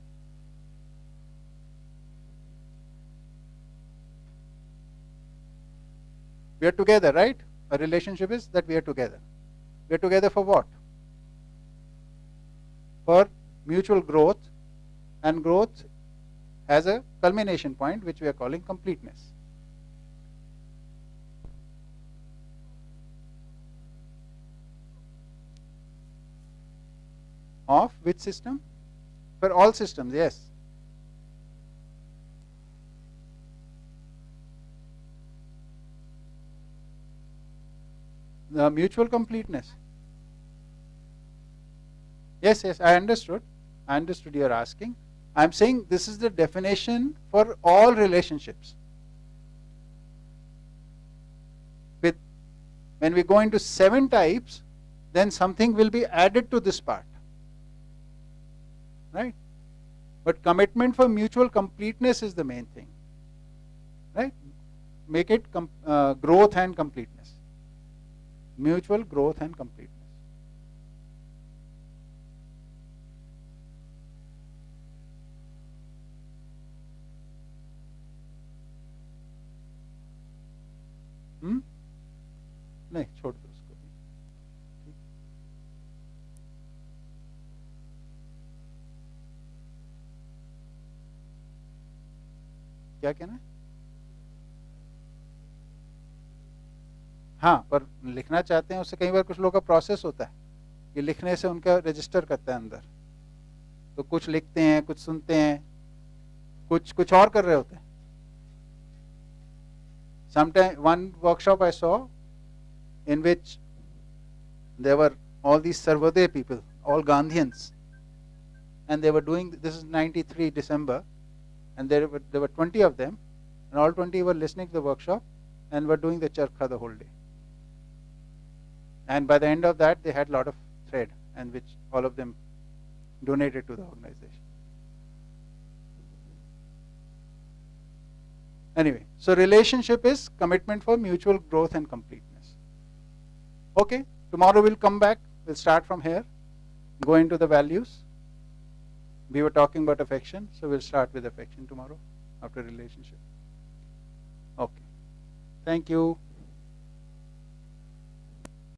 We are together, right? A relationship is that we are together. We are together for what? For mutual growth, and growth has a culmination point which we are calling completeness. Of which system? For all systems, yes. The mutual completeness. Yes, I understood. I understood you're asking. I'm saying this is the definition for all relationships. When we go into 7 types, then something will be added to this part. Right? But commitment for mutual completeness is the main thing. Right? Make it growth and completeness. Mutual growth and completeness. नहीं छोड़ दो उसको भी. क्या कहना है? हाँ, पर लिखना चाहते हैं उससे कई बार कुछ लोगों का प्रोसेस होता है कि लिखने से उनका रजिस्टर करता है अंदर, तो कुछ लिखते हैं, कुछ सुनते हैं, कुछ और कर रहे होते हैं. Sometime one workshop I saw in which there were all these Sarvodaya people, all Gandhians, and they were doing, this is 93 December, and there were 20 of them, And all 20 were listening to the workshop and were doing the charkha the whole day. And by the end of that, they had a lot of thread, and which all of them donated to the organization. Anyway, so relationship is commitment for mutual growth and completeness. Okay, tomorrow we'll come back. We'll start from here, go into the values. We were talking about affection, so we'll start with affection tomorrow after relationship. Okay, thank you.